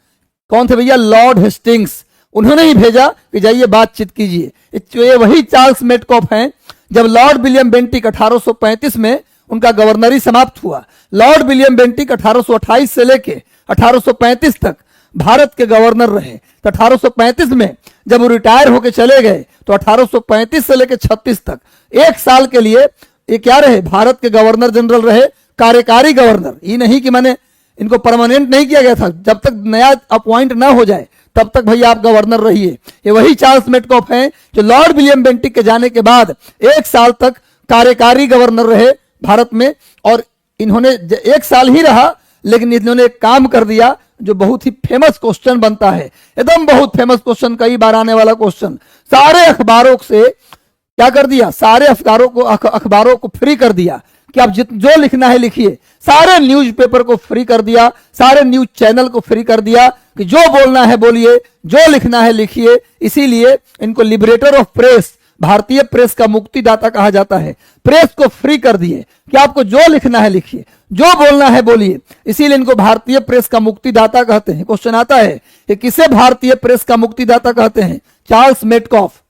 थे भैया? Lord Hastings. उन्होंने ही भेजा कि जाइए बातचीत कीजिए। ये वही चार्ल्स मेटकॉफ हैं। जब लॉर्ड विलियम बेंटिक 1835 में उनका गवर्नरी समाप्त हुआ, लॉर्ड विलियम बेंटिक 1828 से लेके 1835 तक भारत के गवर्नर रहे। तो 1835 में जब वो रिटायर होके चले गए तो 1835 से लेके 36 तक 1 साल के लिए ये क्या रहे, भारत के गवर्नर जनरल रहे, कार्यकारी गवर्नर। ये नहीं कि मैंने इनको परमानेंट नहीं किया गया था, जब तक नया अपॉइंट ना हो जाए तब तक भैया आप गवर्नर रहिए। ये वही चार्ल्स मेटकॉफ हैं जो लॉर्ड विलियम बेंटिक के जाने के बाद 1 साल तक कार्यकारी गवर्नर रहे भारत में। और इन्होंने 1 साल ही रहा, लेकिन इन्होंने एक काम कर दिया जो बहुत ही फेमस क्वेश्चन बनता है, एकदम बहुत फेमस क्वेश्चन, कई बार आने वाला क्वेश्चन। सारे अखबारों से क्या कर दिया, सारे अखबारों को फ्री कर दिया कि आप जो लिखना है लिखिए। सारे न्यूज़पेपर को फ्री कर दिया, सारे न्यूज चैनल को फ्री कर दिया कि जो बोलना है बोलिए, जो लिखना है लिखिए। इसीलिए इनको लिबरेटर ऑफ प्रेस, भारतीय प्रेस का मुक्तिदाता कहा जाता है। प्रेस को फ्री कर दिए कि आपको जो लिखना है लिखिए, जो बोलना है बोलिए। इसीलिए इनको भारतीय प्रेस का मुक्तिदाता कहते हैं। क्वेश्चन आता है कि किसे भारतीय प्रेस का मुक्तिदाता कहते हैं? Charles Metcalfe.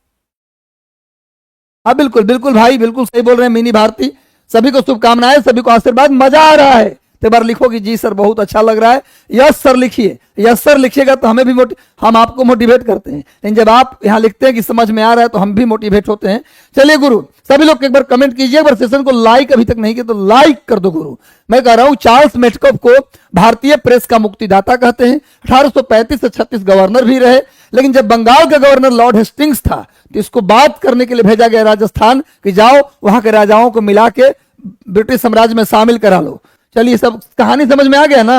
हाँ बिल्कुल बिल्कुल भाई, बिल्कुल सही बोल रहे हैं मिनी भारती। सभी को शुभकामनाएं, सभी को आशीर्वाद। मजा आ रहा है तो एक बार लिखो कि जी सर बहुत अच्छा लग रहा है, यस सर लिखिए। यस सर लिखिएगा तो हमें भी हम आपको मोटिवेट करते हैं। लेकिन जब आप यहाँ लिखते हैं कि समझ में आ रहा है तो हम भी मोटिवेट होते हैं। चलिए गुरु, सभी लोग एक बार कमेंट कीजिए, एक बार सेशन को लाइक अभी तक नहीं किया तो लाइक कर दो गुरु। मैं कह रहा हूं चार्ल्स मेटकॉफ को भारतीय प्रेस का मुक्तिदाता कहते हैं। 1835 से 36 गवर्नर भी रहे। लेकिन जब बंगाल का गवर्नर लॉर्ड हेस्टिंग्स था तो इसको बात करने के लिए भेजा गया राजस्थान कि जाओ वहां के राजाओं को मिला के ब्रिटिश साम्राज्य में शामिल करा लो। चलिए सब कहानी समझ में आ गया ना।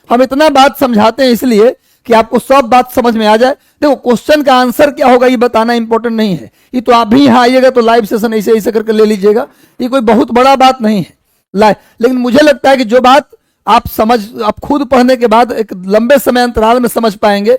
हम इतना बात समझाते हैं इसलिए कि आपको सब बात समझ में आ जाए। देखो क्वेश्चन का आंसर क्या होगा ये बताना इंपॉर्टेंट नहीं है। ये तो आप भी यहाँ आइएगा तो लाइव सेशन ऐसे ऐसे करके ले लीजिएगा, ये कोई बहुत बड़ा बात नहीं है लाइव। लेकिन मुझे लगता है कि जो बात आप खुद पढ़ने के बाद एक लंबे समय अंतराल में समझ पाएंगे,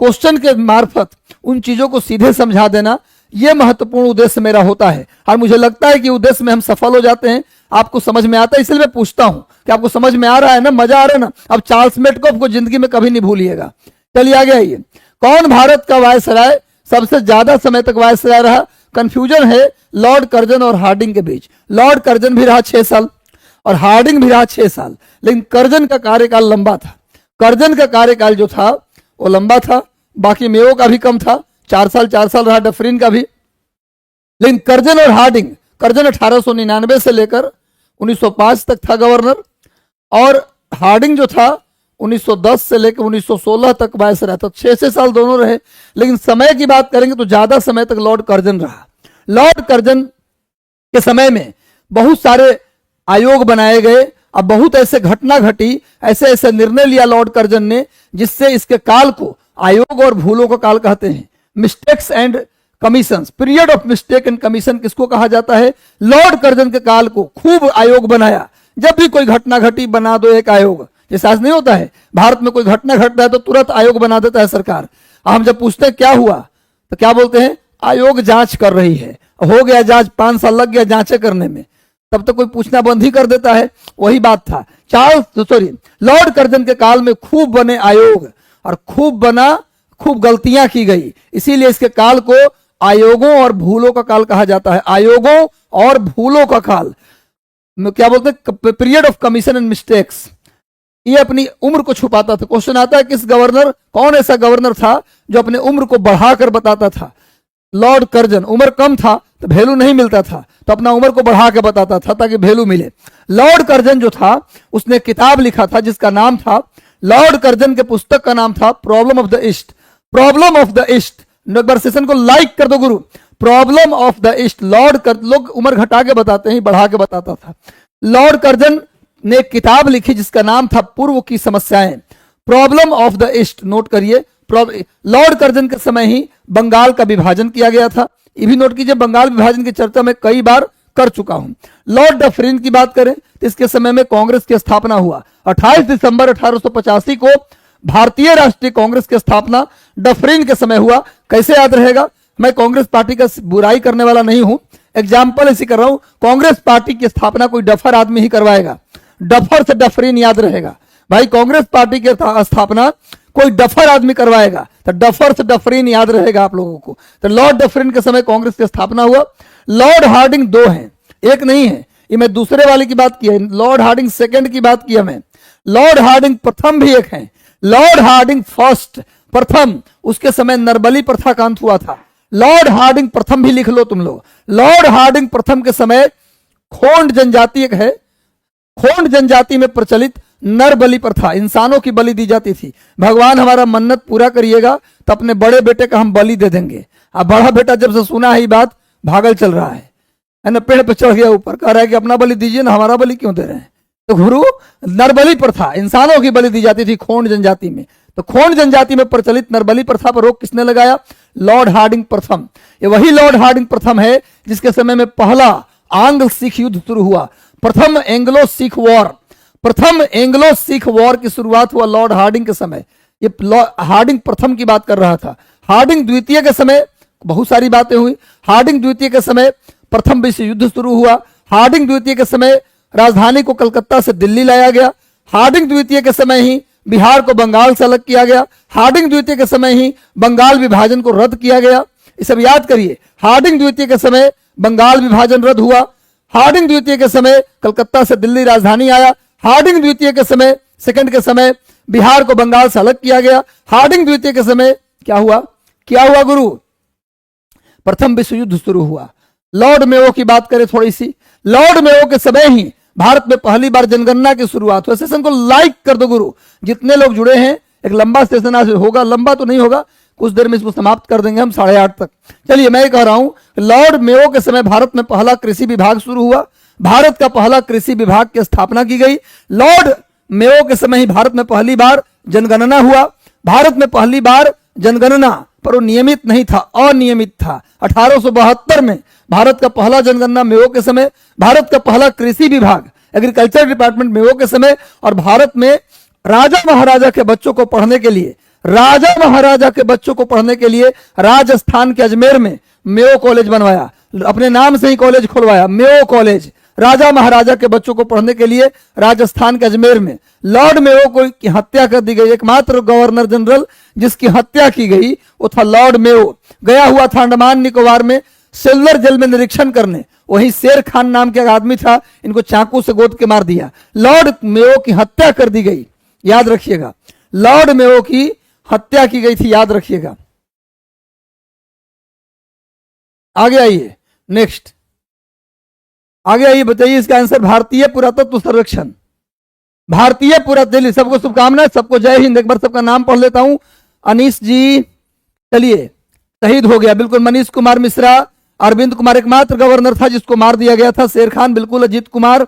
क्वेश्चन के मार्फत उन चीजों को सीधे समझा देना, यह महत्वपूर्ण उद्देश्य मेरा होता है। और मुझे लगता है कि उद्देश्य में हम सफल हो जाते हैं। आपको समझ में आता है, इसलिए मैं पूछता हूं कि आपको समझ में आ रहा है ना, मजा आ रहा है ना। अब चार्ल्स मेटकॉफ को जिंदगी में कभी नहीं भूलिएगा। चलिए आगे आइए। कौन भारत का वायसराय सबसे ज्यादा समय तक वायसराय रहा? कंफ्यूजन है लॉर्ड कर्जन और हार्डिंग के बीच। लॉर्ड कर्जन भी रहा 6 साल और हार्डिंग भी रहा 6 साल, लेकिन कर्जन का कार्यकाल लंबा था। कर्जन का कार्यकाल जो था वो लंबा था, बाकी मेयो का भी कम था, 4 साल रहा डफरिन का भी। लेकिन कर्जन और हार्डिंग, कर्जन 1899 से लेकर 1905 तक था गवर्नर, और हार्डिंग जो था 1910 से लेकर 1916 तक वायसराय था। 6 साल दोनों रहे। लेकिन समय की बात करेंगे तो ज्यादा समय तक लॉर्ड कर्जन रहा। लॉर्ड कर्जन के समय में बहुत सारे आयोग बनाए गए। अब बहुत ऐसे घटना घटी, ऐसे ऐसे निर्णय लिया लॉर्ड कर्जन ने, जिससे इसके काल को आयोग और भूलों का काल कहते हैं। Mistakes and commission, period of mistake and commission किसको कहा जाता है? लॉर्ड कर्जन के काल को खूब आयोग बनाया। जब भी कोई घटना घटी बना दो एक आयोग। जैसा आज नहीं होता है, भारत में कोई घटना घट रहा है तो तुरंत आयोग बना देता है सरकार। हम जब पूछते हैं क्या हुआ तो क्या बोलते हैं? आयोग जांच कर रही है। हो गया जांच, 5 साल लग गया जांचें करने में, तब तक कोई पूछना बंद ही कर देता है। वही बात था लॉर्ड कर्जन के काल में खूब बने आयोग और खूब गलतियां की गई। इसीलिए इसके काल को आयोगों और भूलों का काल कहा जाता है। आयोगों और भूलों का काल क्या बोलते हैं? Period of commission and mistakes. ये अपनी उम्र को छुपाता था। क्वेश्चन आता है कौन ऐसा गवर्नर था जो अपने उम्र को बढ़ाकर बताता था? Lord Curzon. उम्र कम था तो वैल्यू नहीं मिलता था, तो अपना उम्र को बढ़ा के बताता था ताकि वैल्यू मिले। लॉर्ड कर्जन जो था उसने किताब लिखा था जिसका नाम था, लॉर्ड कर्जन के पुस्तक का नाम था problem of the east. Problem of the east. एक बार सेशन को लाइक कर दो गुरु। Problem of the east. लोग उम्र घटा के बताते हैं, बढ़ा के बताता था। लॉर्ड कर्जन ने एक किताब लिखी जिसका नाम था पूर्व की समस्याएं। Problem of the east note करिए। लॉर्ड कर्जन के समय ही बंगाल का विभाजन किया गया था। ये भी नोट कीजिए, बंगाल विभाजन की चर्चा मैं कई बार कर चुका हूं। लॉर्ड डफरिन की बात करें तो इसके समय में कांग्रेस की स्थापना हुआ। 28 दिसंबर 1885 को भारतीय राष्ट्रीय कांग्रेस की स्थापना डफरिन के समय हुआ। कैसे याद रहेगा? मैं कांग्रेस पार्टी का बुराई करने वाला नहीं हूं, एग्जाम्पल ऐसी कर रहा हूं। कांग्रेस पार्टी की स्थापना कोई डफर आदमी ही करवाएगा। डफर से डफरिन याद रहेगा भाई। कांग्रेस पार्टी की स्थापना कोई डफर आदमी करवाएगा। तो डफर्स डफरिन याद रहेगा आप लोगों को। तो लॉर्ड डफरिन के समय कांग्रेस की स्थापना हुआ। लॉर्ड हार्डिंग दो हैं, एक नहीं है, ये मैं दूसरे वाले की बात की है। लॉर्ड हार्डिंग सेकंड की बात की मैं। लॉर्ड हार्डिंग प्रथम भी एक है। लॉर्ड हार्डिंग फर्स्ट प्रथम, उसके समय नरबली प्रथा का अंत हुआ था। लॉर्ड हार्डिंग प्रथम भी लिख लो तुम लोग। लॉर्ड हार्डिंग प्रथम के समय खोंड जनजाति एक है, खोंड जनजाति में प्रचलित नर बलि प्रथा, इंसानों की बलि दी जाती थी। भगवान हमारा मन्नत पूरा करिएगा तो अपने बड़े बेटे का हम बलि दे देंगे। अब बड़ा बेटा जब से सुना है ये बात भागल चल रहा है ना, पेड़ पे चढ़ गया ऊपर, कह रहा है कि अपना बलि दीजिए ना, हमारा बलि क्यों दे रहे हैं। तो गुरु नरबली प्रथा, इंसानों की बलि दी जाती थी खोंड जनजाति में। तो खोंड जनजाति में प्रचलित नरबली प्रथा पर रोक किसने लगाया? लॉर्ड हार्डिंग प्रथम। ये वही लॉर्ड हार्डिंग प्रथम है जिसके समय में पहला आंग्ल सिख युद्ध शुरू हुआ। प्रथम एंग्लो सिख वॉर, प्रथम एंग्लो सिख वॉर की शुरुआत हुआ लॉर्ड हार्डिंग के समय। ये हार्डिंग प्रथम की बात कर रहा था। हार्डिंग द्वितीय के समय बहुत सारी बातें हुई। हार्डिंग द्वितीय के समय प्रथम विश्व युद्ध शुरू हुआ। हार्डिंग द्वितीय के समय राजधानी को कलकत्ता से दिल्ली लाया गया। हार्डिंग द्वितीय के समय ही बिहार को बंगाल से अलग किया गया। हार्डिंग द्वितीय के समय ही बंगाल विभाजन को रद्द किया गया। ये सब याद करिए। हार्डिंग द्वितीय के समय बंगाल विभाजन रद्द हुआ। हार्डिंग द्वितीय के समय कलकत्ता से दिल्ली राजधानी आया। हार्डिंग द्वितीय के समय सेकंड के समय बिहार को बंगाल से अलग किया गया। हार्डिंग द्वितीय के समय क्या हुआ? क्या हुआ गुरु? प्रथम विश्व युद्ध शुरू हुआ। लॉर्ड मेयो की बात करें थोड़ी सी। लॉर्ड मेयो के समय ही भारत में पहली बार जनगणना की शुरुआत हुई। सेशन को लाइक कर दो गुरु, जितने लोग जुड़े हैं। एक लंबा सेशन आज होगा, लंबा तो नहीं होगा, कुछ देर में इसको समाप्त कर देंगे हम 8:30 तक। चलिए मैं कह रहा हूं, लॉर्ड मेयो के समय भारत में पहला कृषि विभाग शुरू हुआ। भारत का पहला कृषि विभाग की स्थापना की गई। लॉर्ड मेयो के समय ही भारत में पहली बार जनगणना हुआ। भारत में पहली बार जनगणना, पर वो नियमित नहीं था, अनियमित था। 1872 में भारत का पहला जनगणना मेयो के समय। भारत का पहला कृषि विभाग, एग्रीकल्चर डिपार्टमेंट मेयो के समय। और भारत में राजा महाराजा के बच्चों को पढ़ने के लिए, राजा महाराजा के बच्चों को पढ़ने के लिए राजस्थान के अजमेर में मेयो कॉलेज बनवाया। अपने नाम से ही कॉलेज खुलवाया, मेयो कॉलेज, राजा महाराजा के बच्चों को पढ़ने के लिए राजस्थान के अजमेर में। लॉर्ड मेयो को की हत्या कर दी गई। एकमात्र गवर्नर जनरल जिसकी हत्या की गई वो था लॉर्ड मेयो। गया हुआ था अंडमान निकोबार में सेल्लर जेल में निरीक्षण करने। वही शेर खान नाम के आदमी था, इनको चाकू से गोद के मार दिया। लॉर्ड मेयो की हत्या कर दी गई, याद रखिएगा। लॉर्ड मेयो की हत्या की गई थी, याद रखिएगा। आगे आइए, नेक्स्ट आगे आइए, बताइए इसका आंसर। भारतीय पुरातत्व सर्वेक्षण, भारतीय पुरातत्व। सबको शुभकामनाएं, सबको जय हिंद। एक बार सबका नाम पढ़ लेता हूं। अनीश जी, चलिए, शहीद हो गया, बिल्कुल। मनीष कुमार मिश्रा, अरविंद कुमार एकमात्र गवर्नर था जिसको मार दिया गया था। शेर खान, बिल्कुल। अजीत कुमार,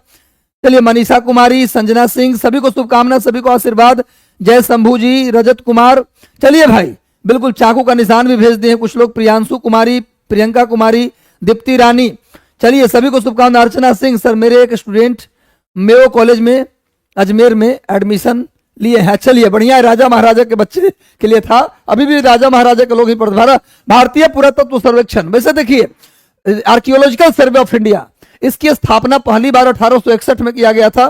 चलिए। मनीषा कुमारी, संजना सिंह, सभी को शुभकामना, सभी को आशीर्वाद। जय शंभू जी, रजत कुमार, चलिए भाई, बिल्कुल। चाकू का निशान भी भेज दिए कुछ लोग। प्रियांशु कुमारी, प्रियंका कुमारी, दीप्ति रानी, चलिए, सभी को शुभकामना। अर्चना सिंह, सर मेरे एक स्टूडेंट मेयो कॉलेज में अजमेर में एडमिशन लिए हैं। चलिए, बढ़िया है। राजा महाराजा के बच्चे के लिए था, अभी भी राजा महाराजा के लोग ही पढ़। भारतीय पुरातत्व सर्वेक्षण, वैसे देखिए आर्कियोलॉजिकल सर्वे ऑफ इंडिया, इसकी स्थापना पहली बार 1861 में किया गया था।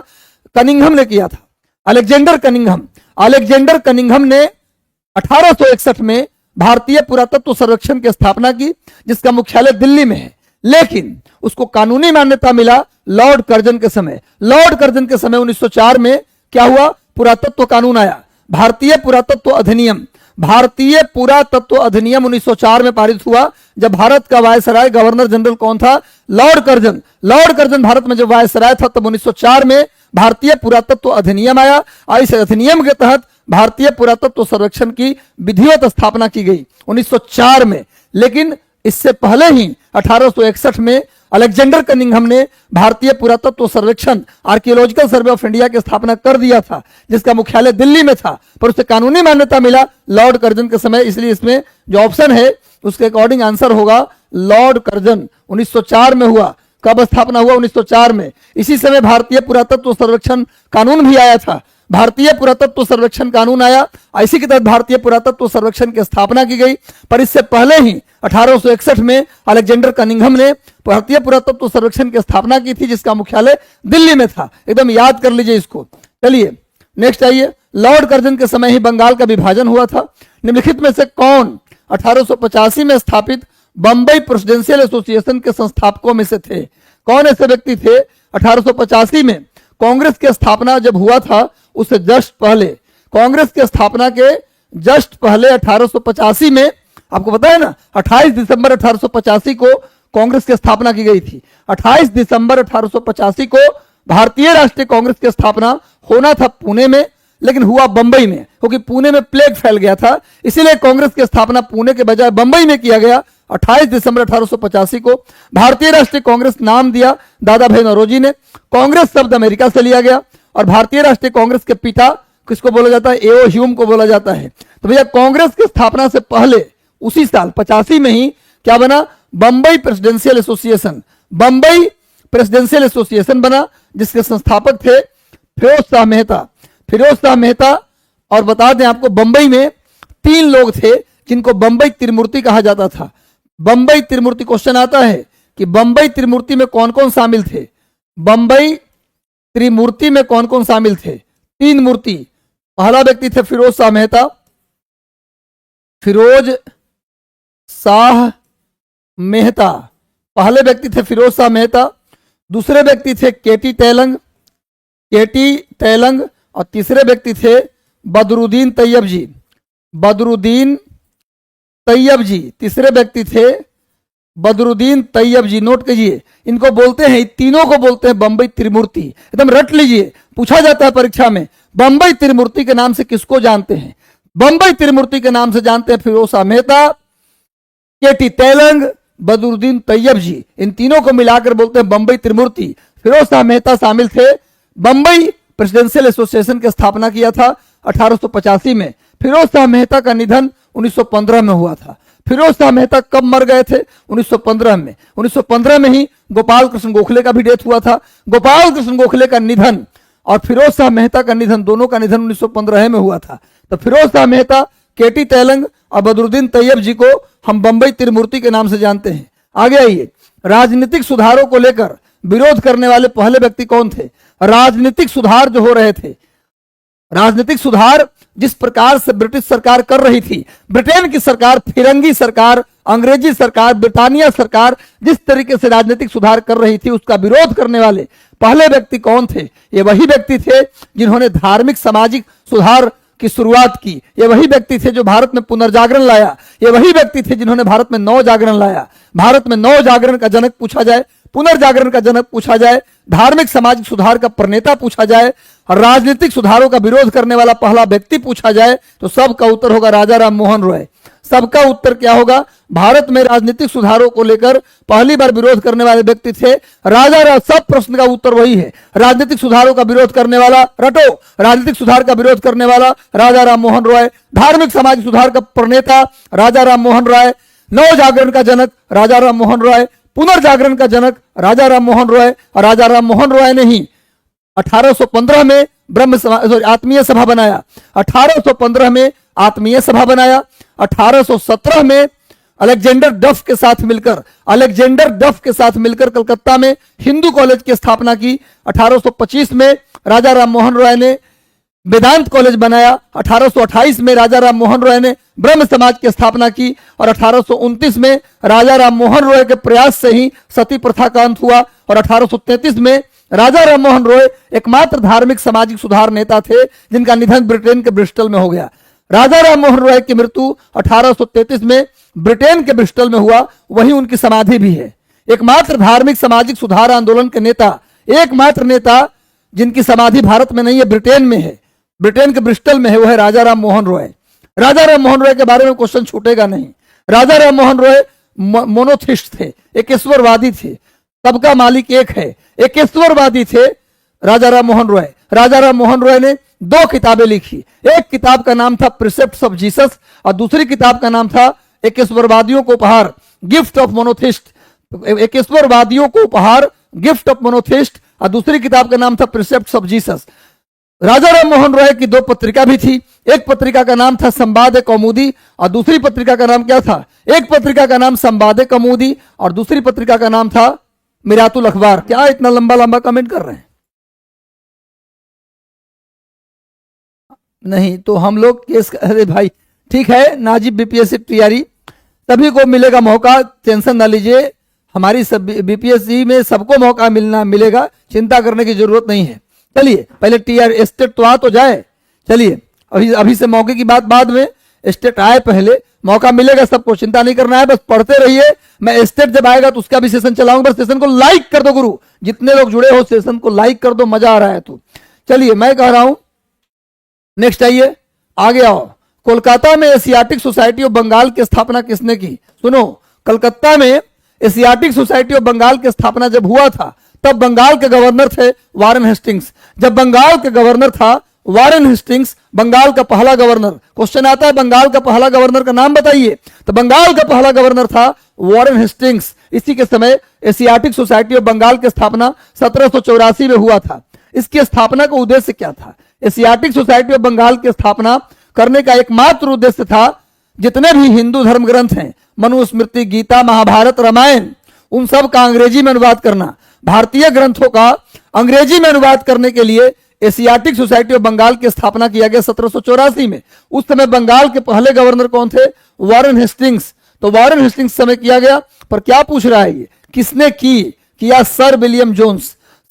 कनिंघम ने किया था, अलेक्जेंडर कनिंघम। अलेक्जेंडर कनिंघम ने 1861 में भारतीय पुरातत्व सर्वेक्षण की स्थापना की, जिसका मुख्यालय दिल्ली में है। लेकिन उसको कानूनी मान्यता मिला लॉर्ड कर्जन के समय। लॉर्ड कर्जन के समय 1904 में क्या हुआ? पुरातत्व कानून आया, भारतीय पुरातत्व अधिनियम। भारतीय पुरातत्व अधिनियम 1904 में पारित हुआ। जब भारत का वायसराय गवर्नर जनरल कौन था? Lord Curzon. Lord Curzon Bharat में जब वायसराय था तब 1904 में भारतीय पुरातत्व अधिनियम आया और इस अधिनियम के तहत भारतीय पुरातत्व सर्वेक्षण की विधिवत स्थापना की गई 1904 में। लेकिन इससे पहले ही 1861 में अलेक्जेंडर कनिंघम ने भारतीय पुरातत्व सर्वेक्षण, आर्कियोलॉजिकल सर्वे ऑफ इंडिया की स्थापना कर दिया था, जिसका मुख्यालय दिल्ली में था, पर उसे कानूनी मान्यता मिला लॉर्ड कर्जन के समय। इसलिए इसमें जो ऑप्शन है उसके अकॉर्डिंग आंसर होगा लॉर्ड कर्जन। 1904 में हुआ। कब स्थापना हुआ? 1904 में। इसी समय भारतीय पुरातत्व सर्वेक्षण कानून भी आया था। भारतीय पुरातत्व सर्वेक्षण कानून आया, इसी के तहत भारतीय पुरातत्व सर्वेक्षण की स्थापना की गई। पर इससे पहले ही 1861 में अलेक्जेंडर कनिंघम ने भारतीय पुरातत्व सर्वेक्षण की स्थापना की थी, जिसका मुख्यालय दिल्ली में था। एकदम याद कर लीजिए इसको। चलिए नेक्स्ट आइए। लॉर्ड कर्जन के समय ही बंगाल का विभाजन हुआ था। निम्नलिखित में से कौन 1885 में स्थापित बंबई प्रेसिडेंशियल एसोसिएशन के संस्थापकों में से थे? कौन ऐसे व्यक्ति थे 1885 में कांग्रेस की स्थापना जब हुआ था उससे जस्ट पहले, कांग्रेस की स्थापना के जस्ट पहले 1885 में, आपको पता है ना 28 दिसंबर 1885 को कांग्रेस की स्थापना की गई थी। 28 दिसंबर 1885 को भारतीय राष्ट्रीय कांग्रेस की स्थापना होना था पुणे में, लेकिन हुआ बंबई में, क्योंकि पुणे में प्लेग फैल गया था, इसीलिए कांग्रेस की स्थापना पुणे के बजाय बंबई में किया गया। 28 दिसंबर 1885 को भारतीय राष्ट्रीय कांग्रेस नाम दिया दादा भाई नौरोजी ने। कांग्रेस शब्द अमेरिका से लिया गया और भारतीय राष्ट्रीय कांग्रेस के पिता किसको बोला जाता है? एओ ह्यूम को बोला जाता है। तो भैया कांग्रेस की स्थापना से पहले उसी साल 85 में ही क्या बना? Bombay presidential association. Bombay presidential association बना, जिसके संस्थापक थे फिरोज शाह मेहता। फिरोज शाह मेहता, और बता दें आपको बंबई में 3 लोग थे जिनको बंबई त्रिमूर्ति कहा जाता था। बंबई त्रिमूर्ति, क्वेश्चन आता है कि बंबई त्रिमूर्ति में कौन कौन शामिल थे? बंबई त्रिमूर्ति में कौन कौन शामिल थे? 3 मूर्ति। पहला व्यक्ति थे फिरोज शाह मेहता, फिरोज शाह मेहता, पहले व्यक्ति थे फिरोज शाह मेहता। दूसरे व्यक्ति थे केटी तेलंग, केटी तेलंग, और तीसरे व्यक्ति थे बदरुद्दीन तैयब जी, बदरुद्दीन तैयब जी। तीसरे व्यक्ति थे बदरुद्दीन तैयब जी। नोट कीजिए, इनको बोलते हैं, तीनों को बोलते हैं बंबई त्रिमूर्ति। एकदम रट लीजिए, पूछा जाता है परीक्षा में, बंबई त्रिमूर्ति के नाम से किसको जानते हैं? बंबई त्रिमूर्ति के नाम से जानते हैं फिरोज शाह मेहता, केटी तेलंग, बदरुद्दीन तैयब जी। इन तीनों को मिलाकर बोलते हैं बंबई त्रिमूर्ति। फिरोज शाह मेहता शामिल थे। बंबई प्रेसिडेंशियल एसोसिएशन की स्थापना किया था 1885 में। फिरोज शाह मेहता का निधन 1915 में हुआ था। फिरोज शाह मेहता कब मर गए थे? 1915 में। 1915 में ही गोपाल कृष्ण गोखले का भी डेथ हुआ था। गोपाल कृष्ण गोखले का निधन और फिरोज शाह मेहता का निधन, दोनों का निधन 1915 में हुआ था। तो फिरोज शाह मेहता, केटी तेलंग और बदरुद्दीन तैयब जी को हम बंबई त्रिमूर्ति के नाम से जानते हैं। आगे आइए, राजनीतिक सुधारों को लेकर विरोध करने वाले पहले व्यक्ति कौन थे? राजनीतिक सुधार जो हो रहे थे, राजनीतिक सुधार जिस प्रकार से ब्रिटिश सरकार कर रही थी, ब्रिटेन की सरकार, फिरंगी सरकार, अंग्रेजी सरकार, ब्रिटानिया सरकार जिस तरीके से राजनीतिक सुधार कर रही थी, उसका विरोध करने वाले पहले व्यक्ति कौन थे? ये वही व्यक्ति थे जिन्होंने धार्मिक सामाजिक सुधार की शुरुआत की। ये वही व्यक्ति थे जो भारत में पुनर्जागरण लाया। ये वही व्यक्ति थे जिन्होंने भारत में नव जागरण लाया। भारत में नव जागरण का जनक पूछा जाए, पुनर्जागरण का जनक पूछा जाए, धार्मिक सामाजिक सुधार का प्रणेता पूछा जाए, राजनीतिक सुधारों का विरोध करने वाला पहला व्यक्ति पूछा जाए, तो सबका उत्तर होगा राजा राम मोहन रॉय। सबका उत्तर क्या होगा? भारत में राजनीतिक सुधारों को लेकर पहली बार विरोध करने वाले व्यक्ति थे राजा राम। सब प्रश्न का उत्तर वही है, राजनीतिक सुधारों का विरोध करने वाला, रटो, राजनीतिक सुधार का विरोध करने वाला राजा राम मोहन रॉय, धार्मिक सामाजिक सुधार का प्रणेता राजा राम मोहन रॉय, नव जागरण का जनक राजा राम मोहन रॉय, पुनर्जागरण का जनक राजा राम मोहन रॉय। और राजा राम मोहन रॉय ने ही 1815 में आत्मीय सभा बनाया। 1815 में आत्मीय सभा बनाया। 1817 में अलेक्जेंडर डफ के साथ मिलकर कलकत्ता में हिंदू कॉलेज की स्थापना की। 1825 में राजा राम मोहन रॉय ने वेदांत कॉलेज बनाया। 1828 में राजा राम मोहन रॉय ने ब्रह्म समाज की स्थापना की और 1829 में राजा राम मोहन रॉय के प्रयास से ही सती प्रथा का अंत हुआ। और 1833 में राजा राम मोहन रॉय एकमात्र धार्मिक सामाजिक सुधार नेता थे जिनका निधन ब्रिटेन के ब्रिस्टल में हो गया। राजा राम मोहन रॉय की मृत्यु 1833 में ब्रिटेन के ब्रिस्टल में हुआ, वहीं उनकी समाधि भी है। एकमात्र धार्मिक सामाजिक सुधार आंदोलन के नेता, एकमात्र नेता जिनकी समाधि भारत में नहीं है, ब्रिटेन में है, ब्रिटेन के ब्रिस्टल में है, वो है राजा राम मोहन रॉय। राजा राम मोहन रॉय के बारे में क्वेश्चन छूटेगा नहीं। राजा राम मोहन रॉय मोनोथिस्ट थे, एकेश्वरवादी थे, सबका मालिक एक है, एकेश्वरवादी थे राजा राम मोहन रॉय। राजा राम मोहन रॉय ने 2 किताबें लिखी। एक किताब का नाम था प्रिसेप्ट्स ऑफ जीसस और दूसरी किताब का नाम था एकेश्वरवादियों को उपहार, गिफ्ट ऑफ मोनोथिस्ट। एकेश्वरवादियों को उपहार, गिफ्ट ऑफ मोनोथिस्ट, और दूसरी किताब का नाम था प्रिसेप्ट्स ऑफ जीसस। राजा राम मोहन रॉय की 2 पत्रिका भी थी। एक पत्रिका का नाम था संवाद कौमुदी और दूसरी पत्रिका का नाम क्या था? एक पत्रिका का नाम संवाद कौमुदी और दूसरी पत्रिका का नाम था मिरातुल अखबार। क्या इतना लंबा लंबा कमेंट कर रहे हैं? नहीं, तो हम लोग केस, अरे भाई ठीक है, नाजिब बीपीएससी तैयारी, सभी को मिलेगा मौका, टेंशन ना लीजिए, हमारी सब बीपीएससी में सबको मौका मिलेगा, चिंता करने की जरूरत नहीं है। चलिए पहले टीआर स्टेट तो आ तो जाए, चलिए अभी से मौके की बात बाद में, स्टेट आए पहले, मौका मिलेगा सबको, चिंता नहीं करना है, बस पढ़ते रहिए। मैं स्टेट जब आएगा तो उसका भी सेशन चलाऊंगा, बस सेशन को लाइक कर दो गुरु, जितने लोग जुड़े हो सेशन को लाइक कर दो, मजा आ रहा है तो। चलिए मैं कह रहा हूं नेक्स्ट आइए, आगे आओ। कोलकाता में एशियाटिक सोसाइटी ऑफ बंगाल की स्थापना किसने की? सुनो, कलकत्ता में एशियाटिक सोसाइटी ऑफ बंगाल की स्थापना जब हुआ था तब बंगाल के गवर्नर थे वारेन हेस्टिंग्स। जब बंगाल के गवर्नर था वारेन हेस्टिंग्स, बंगाल का पहला गवर्नर, क्वेश्चन आता है बंगाल का पहला गवर्नर का नाम बताइए, तो बंगाल का पहला गवर्नर था वारेन हेस्टिंग्स। इसी के समय एशियाटिक सोसाइटी ऑफ बंगाल की स्थापना 1784 में हुआ था। इसकी स्थापना का उद्देश्य क्या था? एशियाटिक सोसाइटी ऑफ बंगाल की स्थापना करने का एकमात्र उद्देश्य था जितने भी हिंदू धर्म ग्रंथ हैं, मनुस्मृति, गीता, महाभारत, रामायण, उन सब का अंग्रेजी में अनुवाद करना। भारतीय ग्रंथों का अंग्रेजी में अनुवाद करने के लिए एशियाटिक सोसाइटी ऑफ बंगाल की स्थापना किया गया 1784 में। उस समय बंगाल के पहले गवर्नर कौन थे? Warren Hastings. तो वारेन हेस्टिंग्स समय किया गया, पर क्या पूछ रहा है ये, किसने किया? Sir William Jones.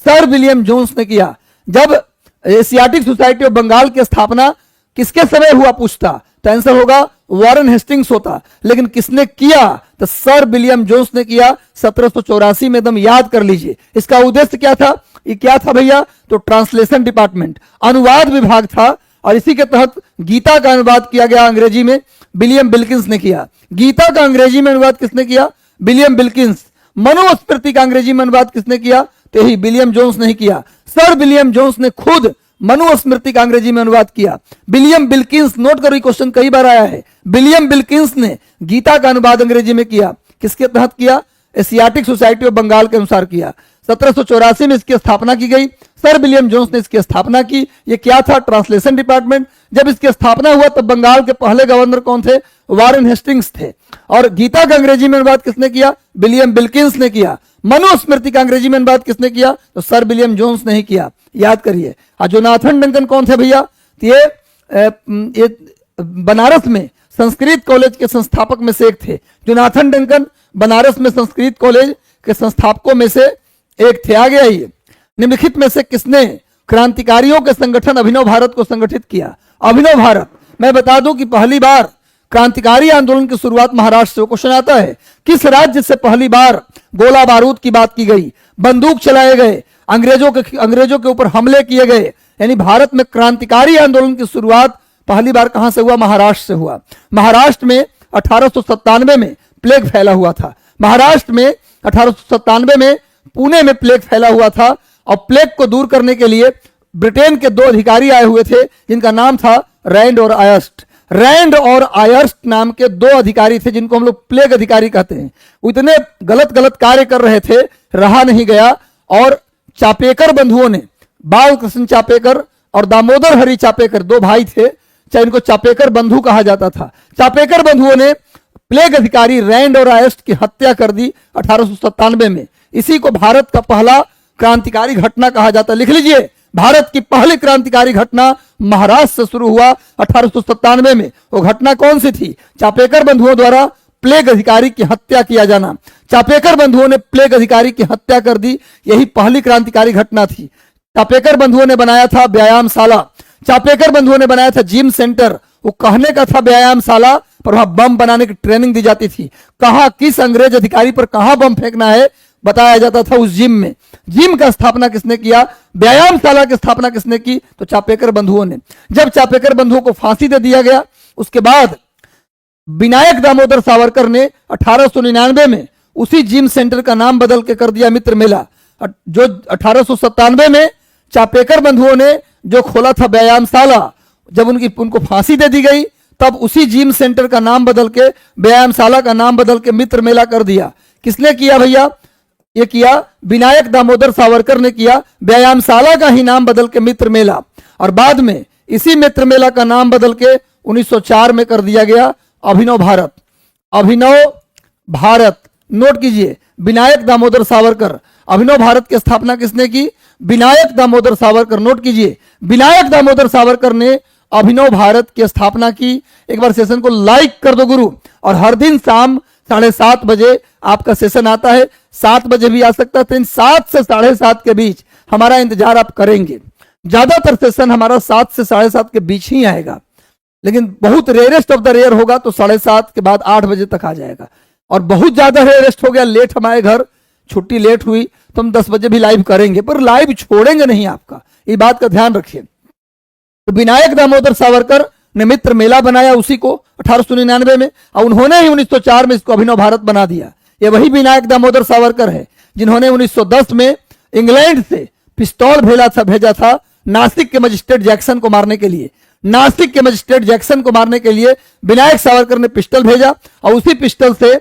Sir William Jones ने किया। जब एशियाटिक सोसाइटी ऑफ बंगाल की स्थापना किसके समय हुआ पूछता, तो आंसर होगा वारेन हेस्टिंग्स होता। लेकिन किसने किया? तो सर विलियम जोन्स ने किया 1784 में, एकदम याद कर लीजिए। इसका उद्देश्य क्या था? ये क्या था भैया? तो ट्रांसलेशन डिपार्टमेंट, अनुवाद विभाग था, और इसी के तहत गीता का अनुवाद किया गया अंग्रेजी में, विलियम बिल्किंस ने किया। गीता का अंग्रेजी में अनुवाद किसने किया? विलियम बिल्किंस। मनुस्मृति का अंग्रेजी में अनुवाद किसने किया? तो यही विलियम जोन्स ने किया। सर विलियम जोन्स ने खुद मनुस्मृति का अंग्रेजी में अनुवाद किया। विलियम बिल्किंस, नोट करो, क्वेश्चन कई बार आया है, विलियम बिल्किंस ने गीता का अनुवाद अंग्रेजी में किया। किसके तहत किया? एशियाटिक सोसाइटी ऑफ बंगाल के अनुसार किया। 1784 में इसकी स्थापना की गई। सर विलियम जोन्स ने इसकी स्थापना की। ये क्या था? Translation department. जब इसकी स्थापना हुआ तब बंगाल के पहले गवर्नर कौन थे? वारेन हेस्टिंग्स थे। और गीता का अंग्रेजी में अनुवाद किसने किया? विलियम बिल्किंस ने किया। मनुस्मृति का अंग्रेजी में अनुवाद किसने किया? तो सर विलियम जोन्स ने ही किया। याद करिए। और जोनाथन डंकन कौन थे भैया? ये बनारस में संस्कृत कॉलेज के संस्थापक में से एक थे। जोनाथन डंकन बनारस में संस्कृत कॉलेज के संस्थापकों में से एक थे। आगे आइए, निम्नलिखित में से किसने क्रांतिकारियों के संगठन अभिनव भारत को संगठित किया? अभिनव भारत, मैं बता दूं कि पहली बार क्रांतिकारी आंदोलन की शुरुआत महाराष्ट्र से। क्वेश्चन आता है किस राज्य से पहली बार गोला बारूद की बात की गई, बंदूक चलाए गए, अंग्रेजों के ऊपर हमले किए गए? यानी भारत में क्रांतिकारी आंदोलन की शुरुआत पहली बार कहां से हुआ? महाराष्ट्र से हुआ। महाराष्ट्र में 1897 में प्लेग फैला हुआ था। महाराष्ट्र में 1897 में पुणे में प्लेग फैला हुआ था, और प्लेग को दूर करने के लिए ब्रिटेन के 2 अधिकारी आए हुए थे जिनका नाम था रैंड और आयर्स्ट। रैंड और आयर्स्ट नाम के 2 अधिकारी थे जिनको हम लोग प्लेग अधिकारी कहते हैं। वो इतने गलत कार्य कर रहे थे, रहा नहीं गया, और चापेकर बंधुओं ने, बाल कृष्ण चापेकर और दामोदर हरि चापेकर 2 भाई थे, चाहे इनको चापेकर बंधु कहा जाता था। चापेकर बंधुओं ने प्लेग अधिकारी रैंड और आयर्स्ट की हत्या कर दी 1897 में। इसी को भारत का पहला क्रांतिकारी घटना कहा जाता है। लिख लीजिए, भारत की पहली क्रांतिकारी घटना महाराष्ट्र से शुरू हुआ 1897 में। वो घटना कौन सी थी? चापेकर बंधुओं द्वारा प्लेग अधिकारी की हत्या किया जाना। चापेकर बंधुओं ने प्लेग अधिकारी की हत्या कर दी, यही पहली क्रांतिकारी घटना थी। चापेकर बंधुओं ने बनाया था व्यायामशाला, चापेकर बंधुओं ने बनाया था जिम सेंटर। वो कहने का था व्यायामशाला, पर वहां बम बनाने की ट्रेनिंग दी जाती थी। कहां, किस अंग्रेज अधिकारी पर कहां बम फेंकना है बताया जाता था उस जिम में। जिम का स्थापना किसने किया? व्यायामशाला की स्थापना किसने की? तो चापेकर बंधुओं ने। जब चापेकर बंधुओं को फांसी दे दिया गया, उसके बाद विनायक दामोदर सावरकर ने 1899 में उसी जिम सेंटर का नाम बदल के कर दिया मित्र मेला। जो 1897 में चापेकर बंधुओं ने जो खोला था व्यायामशाला, जब उनको फांसी दे दी गई तब उसी जिम सेंटर का नाम बदल के, व्यायामशाला का नाम बदल के मित्र मेला कर दिया। किसने किया भैया? ये किया विनायक दामोदर सावरकर ने किया। व्यायामशाला का ही नाम बदल के मित्र मेला, और बाद में इसी मित्र मेला का नाम बदल के 1904 में कर दिया गया अभिनव भारत। अभिनव भारत, नोट कीजिए, विनायक दामोदर सावरकर। अभिनव भारत की स्थापना किसने की? विनायक दामोदर सावरकर। नोट कीजिए, विनायक दामोदर सावरकर ने अभिनव भारत की स्थापना की। एक बार सेशन को लाइक कर दो गुरु। और हर दिन शाम 7:30 बजे आपका सेशन आता है, 7 बजे भी आ सकता है, 7 से 7:30 के बीच हमारा इंतजार आप करेंगे। ज्यादातर सेशन हमारा 7 से 7:30 के बीच ही आएगा, लेकिन बहुत रेयरेस्ट ऑफ द रेयर होगा तो 7:30 के बाद 8 बजे तक आ जाएगा। और बहुत ज्यादा रेयरेस्ट हो गया, लेट हमारे घर छुट्टी लेट हुई तो हम 10 बजे भी लाइव करेंगे, पर लाइव छोड़ेंगे नहीं आपका, ये बात का ध्यान रखिए। तो विनायक दामोदर सावरकर ने मित्र मेला बनाया उसी को 1899 में, और उन्होंने ही 1904 में इसको अभिनव भारत बना दिया। ये वही विनायक दामोदर सावरकर है जिन्होंने 1910 में इंग्लैंड से पिस्तौल भेजा था नासिक के मजिस्ट्रेट जैक्सन को मारने के लिए। नासिक के मजिस्ट्रेट जैक्सन को मारने के लिए विनायक सावरकर ने पिस्टल भेजा, और उसी पिस्टल से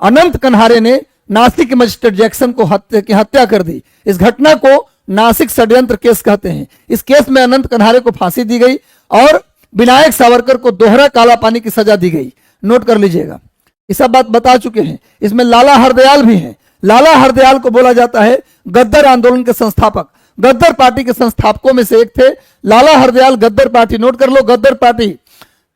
अनंत कन्हारे ने नासिक के मजिस्ट्रेट जैक्सन को हत्या कर दी। इस घटना को नासिक षड्यंत्र केस कहते हैं। इस केस में अनंत कन्हारे को फांसी दी गई और विनायक सावरकर को दोहरा काला पानी की सजा दी गई। नोट कर लीजिएगा, ये सब बात बता चुके हैं। इसमें लाला हरदयाल भी हैं। लाला हरदयाल को बोला जाता है गद्दर आंदोलन के संस्थापक, गद्दर पार्टी के संस्थापकों में से एक थे लाला हरदयाल। गद्दर पार्टी नोट कर लो, गद्दर पार्टी,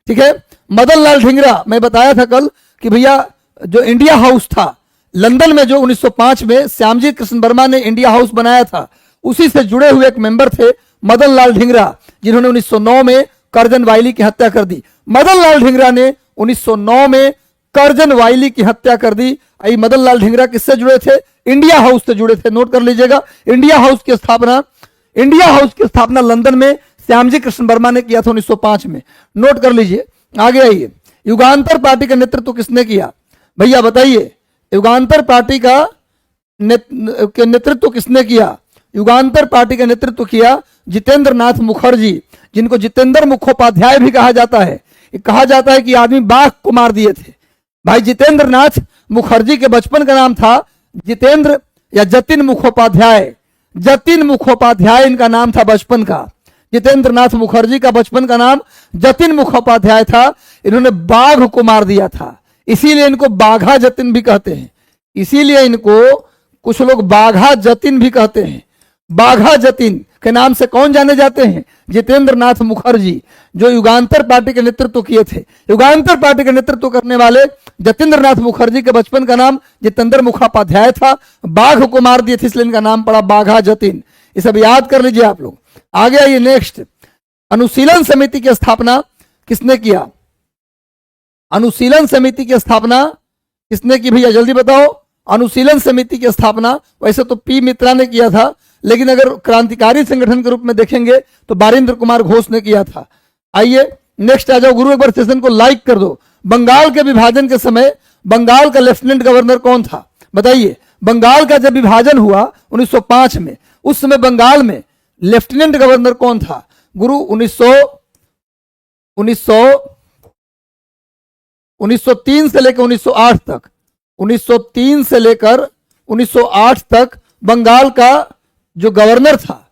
ठीक है। मदन लाल ढींगरा, मैं बताया था कल कि भैया जो इंडिया हाउस था लंदन में, जो 1905 में श्यामजी कृष्ण वर्मा ने इंडिया हाउस बनाया था, उसी से जुड़े हुए एक मेंबर थे मदन लाल ढींगरा, जिन्होंने 1909 में करजन वाइली की हत्या कर दी। मदन लाल ढींगरा ने 1909 में करजन वाइली की हत्या कर दी। मदन लाल ढींगरा किससे जुड़े थे? इंडिया हाउस से जुड़े थे। नोट कर लीजिएगा, इंडिया हाउस की स्थापना लंदन में श्यामजी कृष्ण वर्मा ने किया था 1905 में। नोट कर लीजिए। आगे आइए, युगांतर पार्टी का नेतृत्व किसने किया? भैया बताइए, युगांतर पार्टी का नेतृत्व किसने किया? युगांतर पार्टी का नेतृत्व किया जितेंद्र नाथ मुखर्जी, जिनको जितेंद्र मुखोपाध्याय भी कहा जाता है। कहा जाता है कि आदमी बाघ को मार दिए थे। भाई जितेंद्र नाथ मुखर्जी के बचपन का नाम था जितेंद्र या जतिन मुखोपाध्याय। जतिन मुखोपाध्याय इनका नाम था बचपन का। जितेंद्र नाथ मुखर्जी का बचपन का नाम जतिन मुखोपाध्याय था। इन्होंने बाघ को मार दिया था, इसीलिए इनको बाघा जतिन भी कहते हैं। इसीलिए इनको कुछ लोग बाघा जतिन भी कहते हैं। बाघा जतिन के नाम से कौन जाने जाते हैं? जितेंद्र नाथ मुखर्जी, जो युगांतर पार्टी के नेतृत्व किए थे। युगांतर पार्टी का नेतृत्व करने वाले जितेंद्र नाथ मुखर्जी के बचपन का नाम जितेंद्र मुखोपाध्याय था। बाघ को मार दिए थे, इसलिए इनका नाम पड़ा बाघा जतिन। ये सब याद कर लीजिए आप लोग। आगे आइए, नेक्स्ट, अनुशीलन समिति की स्थापना किसने किया? अनुशीलन समिति की स्थापना किसने की भैया, जल्दी बताओ। अनुशीलन समिति की स्थापना वैसे तो पी मित्रा ने किया था, लेकिन अगर क्रांतिकारी संगठन के रूप में देखेंगे तो बारिंद्र कुमार घोष ने किया था। आइए नेक्स्ट आ जाओ गुरु, एक बार सेशन को लाइक कर दो। बंगाल के विभाजन के समय बंगाल का लेफ्टिनेंट गवर्नर कौन था? बताइए। बंगाल का जब विभाजन हुआ 1905 में, उस समय बंगाल में लेफ्टिनेंट गवर्नर कौन था गुरु? 1903 से लेकर 1908 तक, 1903 से लेकर 1908 तक बंगाल का जो गवर्नर था,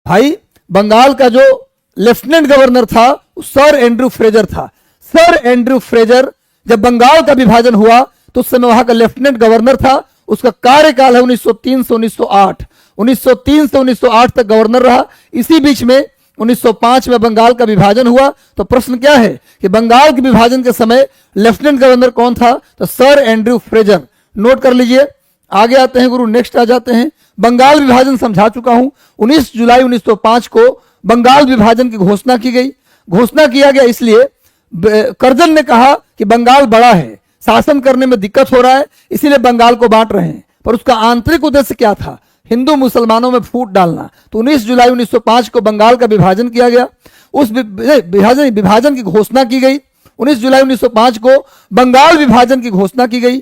भाई बंगाल का जो लेफ्टिनेंट गवर्नर था सर एंड्रू फ्रेजर था। सर एंड्रू फ्रेजर जब बंगाल का विभाजन हुआ तो उस समय वहां का लेफ्टिनेंट गवर्नर था। उसका कार्यकाल है 1903 से 1908। 1903 से 1908 तक गवर्नर रहा। इसी बीच में 1905 में बंगाल का विभाजन हुआ। तो प्रश्न क्या है कि बंगाल के विभाजन के समय लेफ्टिनेंट गवर्नर कौन था? तो सर एंड्रू फ्रेजर। नोट कर लीजिए। आगे आते हैं गुरु, नेक्स्ट आ जाते हैं। बंगाल विभाजन समझा चुका हूं। 19 जुलाई 1905 को बंगाल विभाजन की घोषणा की गई। घोषणा किया गया इसलिए करजन ने कहा कि बंगाल बड़ा है, शासन करने में दिक्कत हो रहा है, इसीलिए बंगाल को बांट रहे हैं। पर उसका आंतरिक उद्देश्य क्या था? हिंदू मुसलमानों में फूट डालना। तो 19 जुलाई 1905 को बंगाल का विभाजन किया गया। उस विभाजन की घोषणा की गई। 19 जुलाई 1905 को बंगाल विभाजन की घोषणा की गई।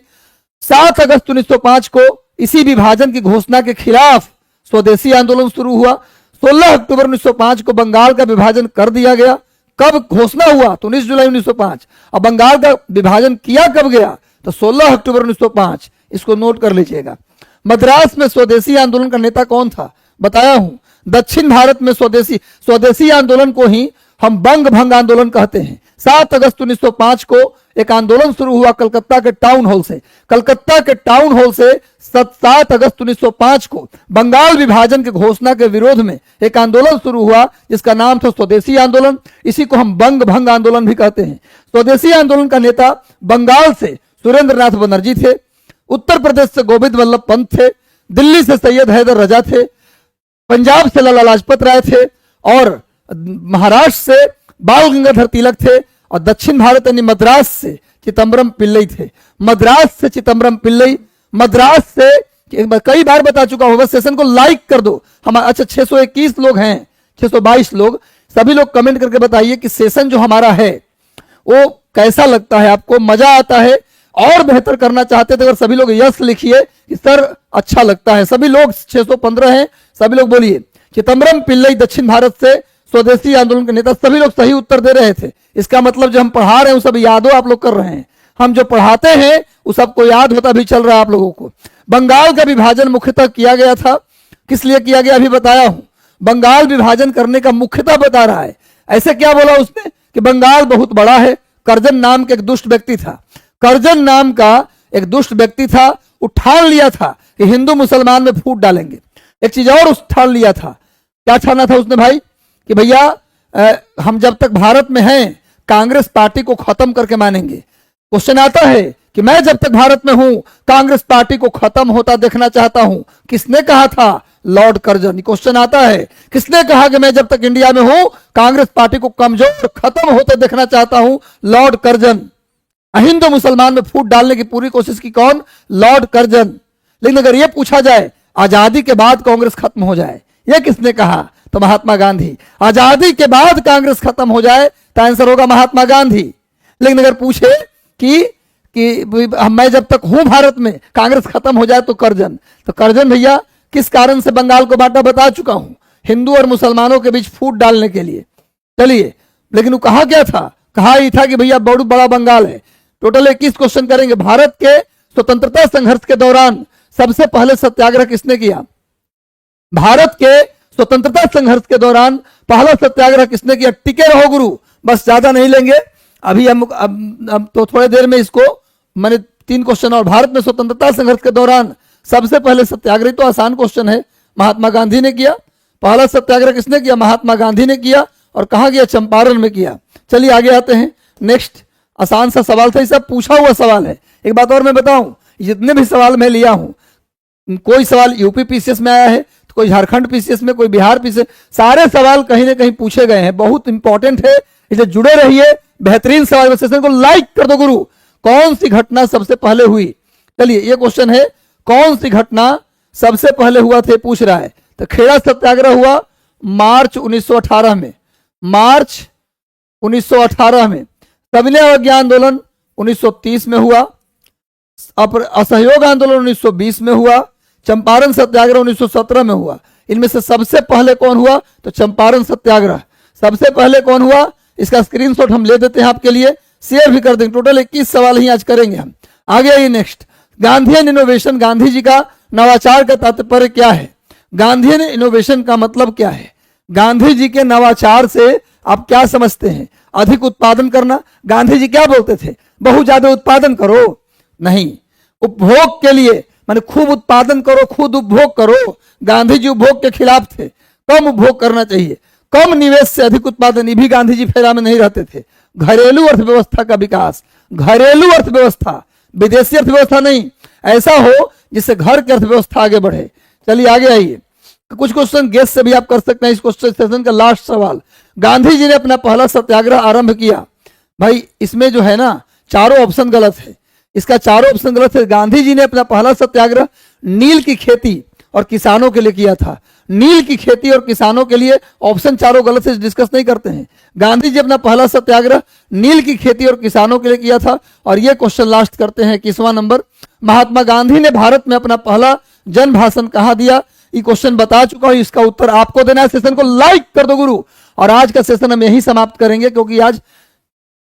7 अगस्त 1905 को इसी विभाजन की घोषणा के खिलाफ स्वदेशी आंदोलन शुरू हुआ। 16 अक्टूबर 1905 को बंगाल का विभाजन कर दिया गया। कब घोषणा हुआ? तो 19 जुलाई 1905। अब बंगाल का विभाजन किया कब गया? तो 16 अक्टूबर 1905। इसको नोट कर लीजिएगा। मद्रास में स्वदेशी आंदोलन का नेता कौन था? बताया हूं। दक्षिण भारत में स्वदेशी आंदोलन को ही हम बंग भंग आंदोलन कहते हैं। 7 अगस्त 1905 को एक आंदोलन शुरू हुआ कलकत्ता के टाउन हॉल से। कलकत्ता के टाउन हॉल से 7 अगस्त 1905 को बंगाल विभाजन के घोषणा के विरोध में एक आंदोलन शुरू हुआ जिसका नाम था स्वदेशी आंदोलन। इसी को हम बंग भंग आंदोलन भी कहते हैं। स्वदेशी आंदोलन का नेता बंगाल से सुरेंद्र नाथ बनर्जी थे, उत्तर प्रदेश से गोविंद वल्लभ पंत थे, दिल्ली से सैयद हैदर रजा थे, पंजाब से लाला लाजपत राय थे और महाराष्ट्र से बाल गंगाधर तिलक थे और दक्षिण भारत यानी मद्रास से चिदम्बरम पिल्लई थे। मद्रास से चिदम्बरम पिल्लई, मद्रास से कई बार बता चुका हूं, बस सेशन को लाइक कर दो। हम अच्छा 621 लोग हैं, 622 लोग, सभी लोग कमेंट करके बताइए कि सेशन जो हमारा है वो कैसा लगता है आपको, मजा आता है और बेहतर करना चाहते थे। अगर सभी लोग यस लिखिए कि सर अच्छा लगता है। सभी लोग 615 हैं, सभी लोग बोलिए। चिदम्बरम पिल्लई दक्षिण भारत से स्वदेशी आंदोलन के नेता, सभी लोग सही उत्तर दे रहे थे। इसका मतलब जो हम पढ़ा रहे हैं वो सब यादो आप लोग कर रहे हैं। हम जो पढ़ाते हैं वो सबको याद होता भी चल रहा है आप लोगों को। बंगाल का विभाजन मुख्यतः किया गया था, किस लिए किया गया अभी बताया हूं। बंगाल विभाजन करने का मुख्यतः बता रहा है। ऐसे क्या बोला उसने कि बंगाल बहुत बड़ा है। करजन नाम के एक दुष्ट व्यक्ति था, करजन नाम का एक दुष्ट व्यक्ति था, वो ठान लिया था कि हिंदू मुसलमान में फूट डालेंगे। एक चीज और उस ठान लिया था, क्या ठाना था उसने भाई कि भैया हम जब तक भारत में हैं कांग्रेस पार्टी को खत्म करके मानेंगे। क्वेश्चन आता है कि मैं जब तक भारत में हूं कांग्रेस पार्टी को खत्म होता देखना चाहता हूं। किसने कहा था? Lord Curzon. क्वेश्चन आता है किसने कहा कि मैं जब तक इंडिया में हूं कांग्रेस पार्टी को कमजोर खत्म होते देखना चाहता हूं? Lord Curzon. हिंदू मुसलमान में फूट डालने की पूरी कोशिश की कौन? Lord Curzon. लेकिन अगर यह पूछा जाए आजादी के बाद कांग्रेस खत्म हो जाए, यह किसने कहा? तो महात्मा गांधी। आजादी के बाद कांग्रेस खत्म हो जाए तो आंसर होगा महात्मा गांधी। लेकिन अगर पूछे कि मैं जब तक हूं भारत में कांग्रेस खत्म हो जाए तो करजन। तो करजन भैया किस कारण से बंगाल को बांटा बता चुका हूं, हिंदू और मुसलमानों के बीच फूट डालने के लिए। चलिए, लेकिन वो कहा क्या था? कहा ही था कि भैया बहुत बड़ा बंगाल है। टोटल 21 क्वेश्चन करेंगे। भारत के स्वतंत्रता संघर्ष के दौरान सबसे पहले सत्याग्रह किसने किया? भारत के स्वतंत्रता संघर्ष के दौरान पहला सत्याग्रह किसने किया? टिके रहो गुरु, बस ज्यादा नहीं लेंगे अभी हम अब तो थोड़ी देर में इसको मैंने 3 क्वेश्चन और। भारत में स्वतंत्रता संघर्ष के दौरान सबसे पहले सत्याग्रह, तो आसान क्वेश्चन है, महात्मा गांधी ने किया। पहला सत्याग्रह किसने किया? महात्मा गांधी ने किया। और कहां किया? चंपारण में किया। चलिए आगे आते हैं। नेक्स्ट आसान सा सवाल था, ये सब पूछा हुआ सवाल है। एक बात और मैं बताऊं, जितने भी सवाल मैं लिया हूं, कोई सवाल यूपी पीसीएस में आया है, तो कोई झारखंड पीसीएस में, कोई बिहार पीसीएस, सारे सवाल कहीं ना कहीं पूछे गए हैं। बहुत इंपॉर्टेंट है, इसे जुड़े रहिए। बेहतरीन सवाल। सेशन को लाइक कर दो गुरु। कौन सी घटना सबसे पहले हुई? चलिए ये क्वेश्चन है, कौन सी घटना सबसे पहले हुआ थे पूछ रहा है। तो खेड़ा सत्याग्रह हुआ मार्च 1918 में, मार्च 1918 में। सविनय अवज्ञा आंदोलन 1930 में हुआ। असहयोग आंदोलन 1920 में हुआ। चंपारण सत्याग्रह 1917 में हुआ। इनमें से सबसे पहले कौन हुआ? तो चंपारण सत्याग्रह सबसे पहले कौन हुआ? इसका स्क्रीनशॉट हम ले देते हैं आपके लिए, शेयर भी कर देंगे। टोटल 21 सवाल ही आज करेंगे हम। आगे आइए next. Gandhian innovation, Gandhi ji का नवाचार का तात्पर्य क्या है? गांधीयन इनोवेशन का मतलब क्या है? गांधी जी के नवाचार से आप क्या समझते हैं? अधिक उत्पादन करना। गांधी जी क्या बोलते थे? बहुत ज्यादा उत्पादन करो नहीं, उपभोग के लिए, माने खूब उत्पादन करो, खुद उपभोग करो। गांधी जी उपभोग के खिलाफ थे, कम उपभोग करना चाहिए, कम निवेश से अधिक उत्पादन। ये भी गांधी जी फेरा में नहीं रहते थे। घरेलू अर्थव्यवस्था का विकास, घरेलू अर्थव्यवस्था, विदेशी अर्थव्यवस्था नहीं, ऐसा हो जिससे घर की अर्थव्यवस्था आगे बढ़े। चलिए आगे आइए। कुछ क्वेश्चन गेस से भी आप कर सकते हैं। इस क्वेश्चन सेशन का लास्ट सवाल, गांधी जी ने अपना पहला सत्याग्रह आरंभ किया। भाई इसमें जो है ना चारों ऑप्शन गलत है, इसका चारों ऑप्शन गलत है। गांधी जी ने अपना पहला सत्याग्रह नील की खेती और किसानों के लिए किया था। नील की खेती और किसानों के लिए, ऑप्शन चारों गलत है, डिस्कस नहीं करते हैं। गांधी जी अपना पहला सत्याग्रह नील की खेती और किसानों के लिए किया था। और यह क्वेश्चन लास्ट करते हैं, 21वां नंबर, महात्मा गांधी ने भारत में अपना पहला जन भाषण कहां दिया? ये क्वेश्चन बता चुका हूं, इसका उत्तर आपको देना है। सेशन को लाइक कर दो गुरु। और आज का सेशन हम यही समाप्त करेंगे क्योंकि आज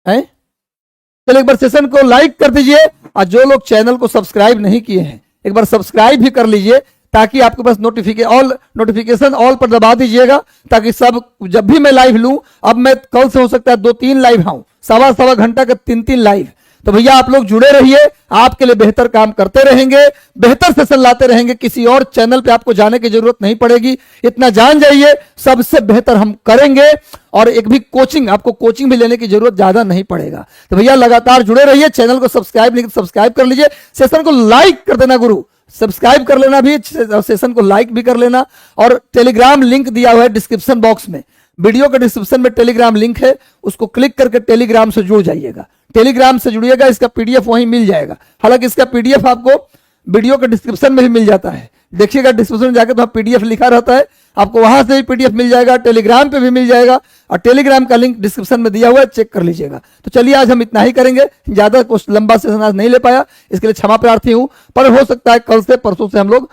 है। चलिए एक बार सेशन को लाइक कर दीजिए। और जो लोग चैनल को सब्सक्राइब नहीं किए हैं एक बार सब्सक्राइब भी कर लीजिए, ताकि आपके पास नोटिफिकेशन ऑल पर दबा दीजिएगा, ताकि सब जब भी मैं लाइव लूं, अब मैं कल से हो सकता है 2-3 लाइव आऊं, सवा घंटा का 3-3 लाइव। तो भैया आप लोग जुड़े रहिए, आपके लिए बेहतर काम करते रहेंगे, बेहतर सेशन लाते रहेंगे, किसी और चैनल पे आपको जाने की जरूरत नहीं पड़ेगी, इतना जान जाइए सबसे बेहतर हम करेंगे। और एक भी आपको कोचिंग भी लेने की जरूरत ज्यादा नहीं पड़ेगा। तो भैया लगातार जुड़े रहिए, चैनल को सब्सक्राइब कर लीजिए, सेशन को लाइक कर देना गुरु, सब्सक्राइब कर लेना भी, सेशन को लाइक भी कर लेना। और टेलीग्राम लिंक दिया हुआ है डिस्क्रिप्शन बॉक्स में, वीडियो के डिस्क्रिप्शन में टेलीग्राम लिंक है, उसको क्लिक करके टेलीग्राम से जुड़ जाइएगा, टेलीग्राम से जुड़िएगा, इसका पीडीएफ वहीं मिल जाएगा। हालांकि इसका पीडीएफ आपको वीडियो के डिस्क्रिप्शन में भी मिल जाता है, देखिएगा डिस्क्रिप्शन में जाकर तो पीडीएफ लिखा रहता है, आपको वहां से भी पीडीएफ मिल जाएगा, टेलीग्राम पे भी मिल जाएगा, और टेलीग्राम का लिंक डिस्क्रिप्शन में दिया हुआ है, चेक कर लीजिएगा। तो चलिए आज हम इतना ही करेंगे, ज्यादा कुछ लंबा सेशन आज नहीं ले पाया, इसके लिए क्षमा प्रार्थी हूं, पर हो सकता है कल से परसों से हम लोग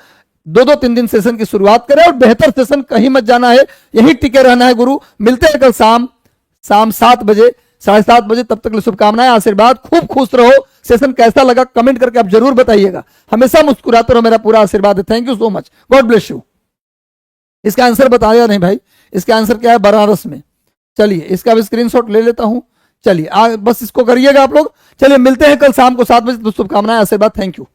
2-3 दिन सेशन की शुरुआत करें, और बेहतर सेशन कहीं मत जाना है, यहीं टिके रहना है गुरु। मिलते हैं कल शाम 7 बजे, 7:30 बजे, तब तक के लिए शुभकामनाएं, आशीर्वाद, खूब खुश रहो। सेशन कैसा लगा कमेंट करके आप जरूर बताइएगा, हमेशा मुस्कुराते रहो, मेरा पूरा आशीर्वाद है। Thank you so much, God bless you. इसका आंसर बताया नहीं भाई, इसका आंसर क्या है? बनारस में। चलिए इसका भी स्क्रीनशॉट ले लेता हूं, चलिए बस इसको करिएगा आप लोग। चलिए मिलते हैं कल शाम को 7 बजे, शुभकामनाएं, आशीर्वाद, थैंक यू।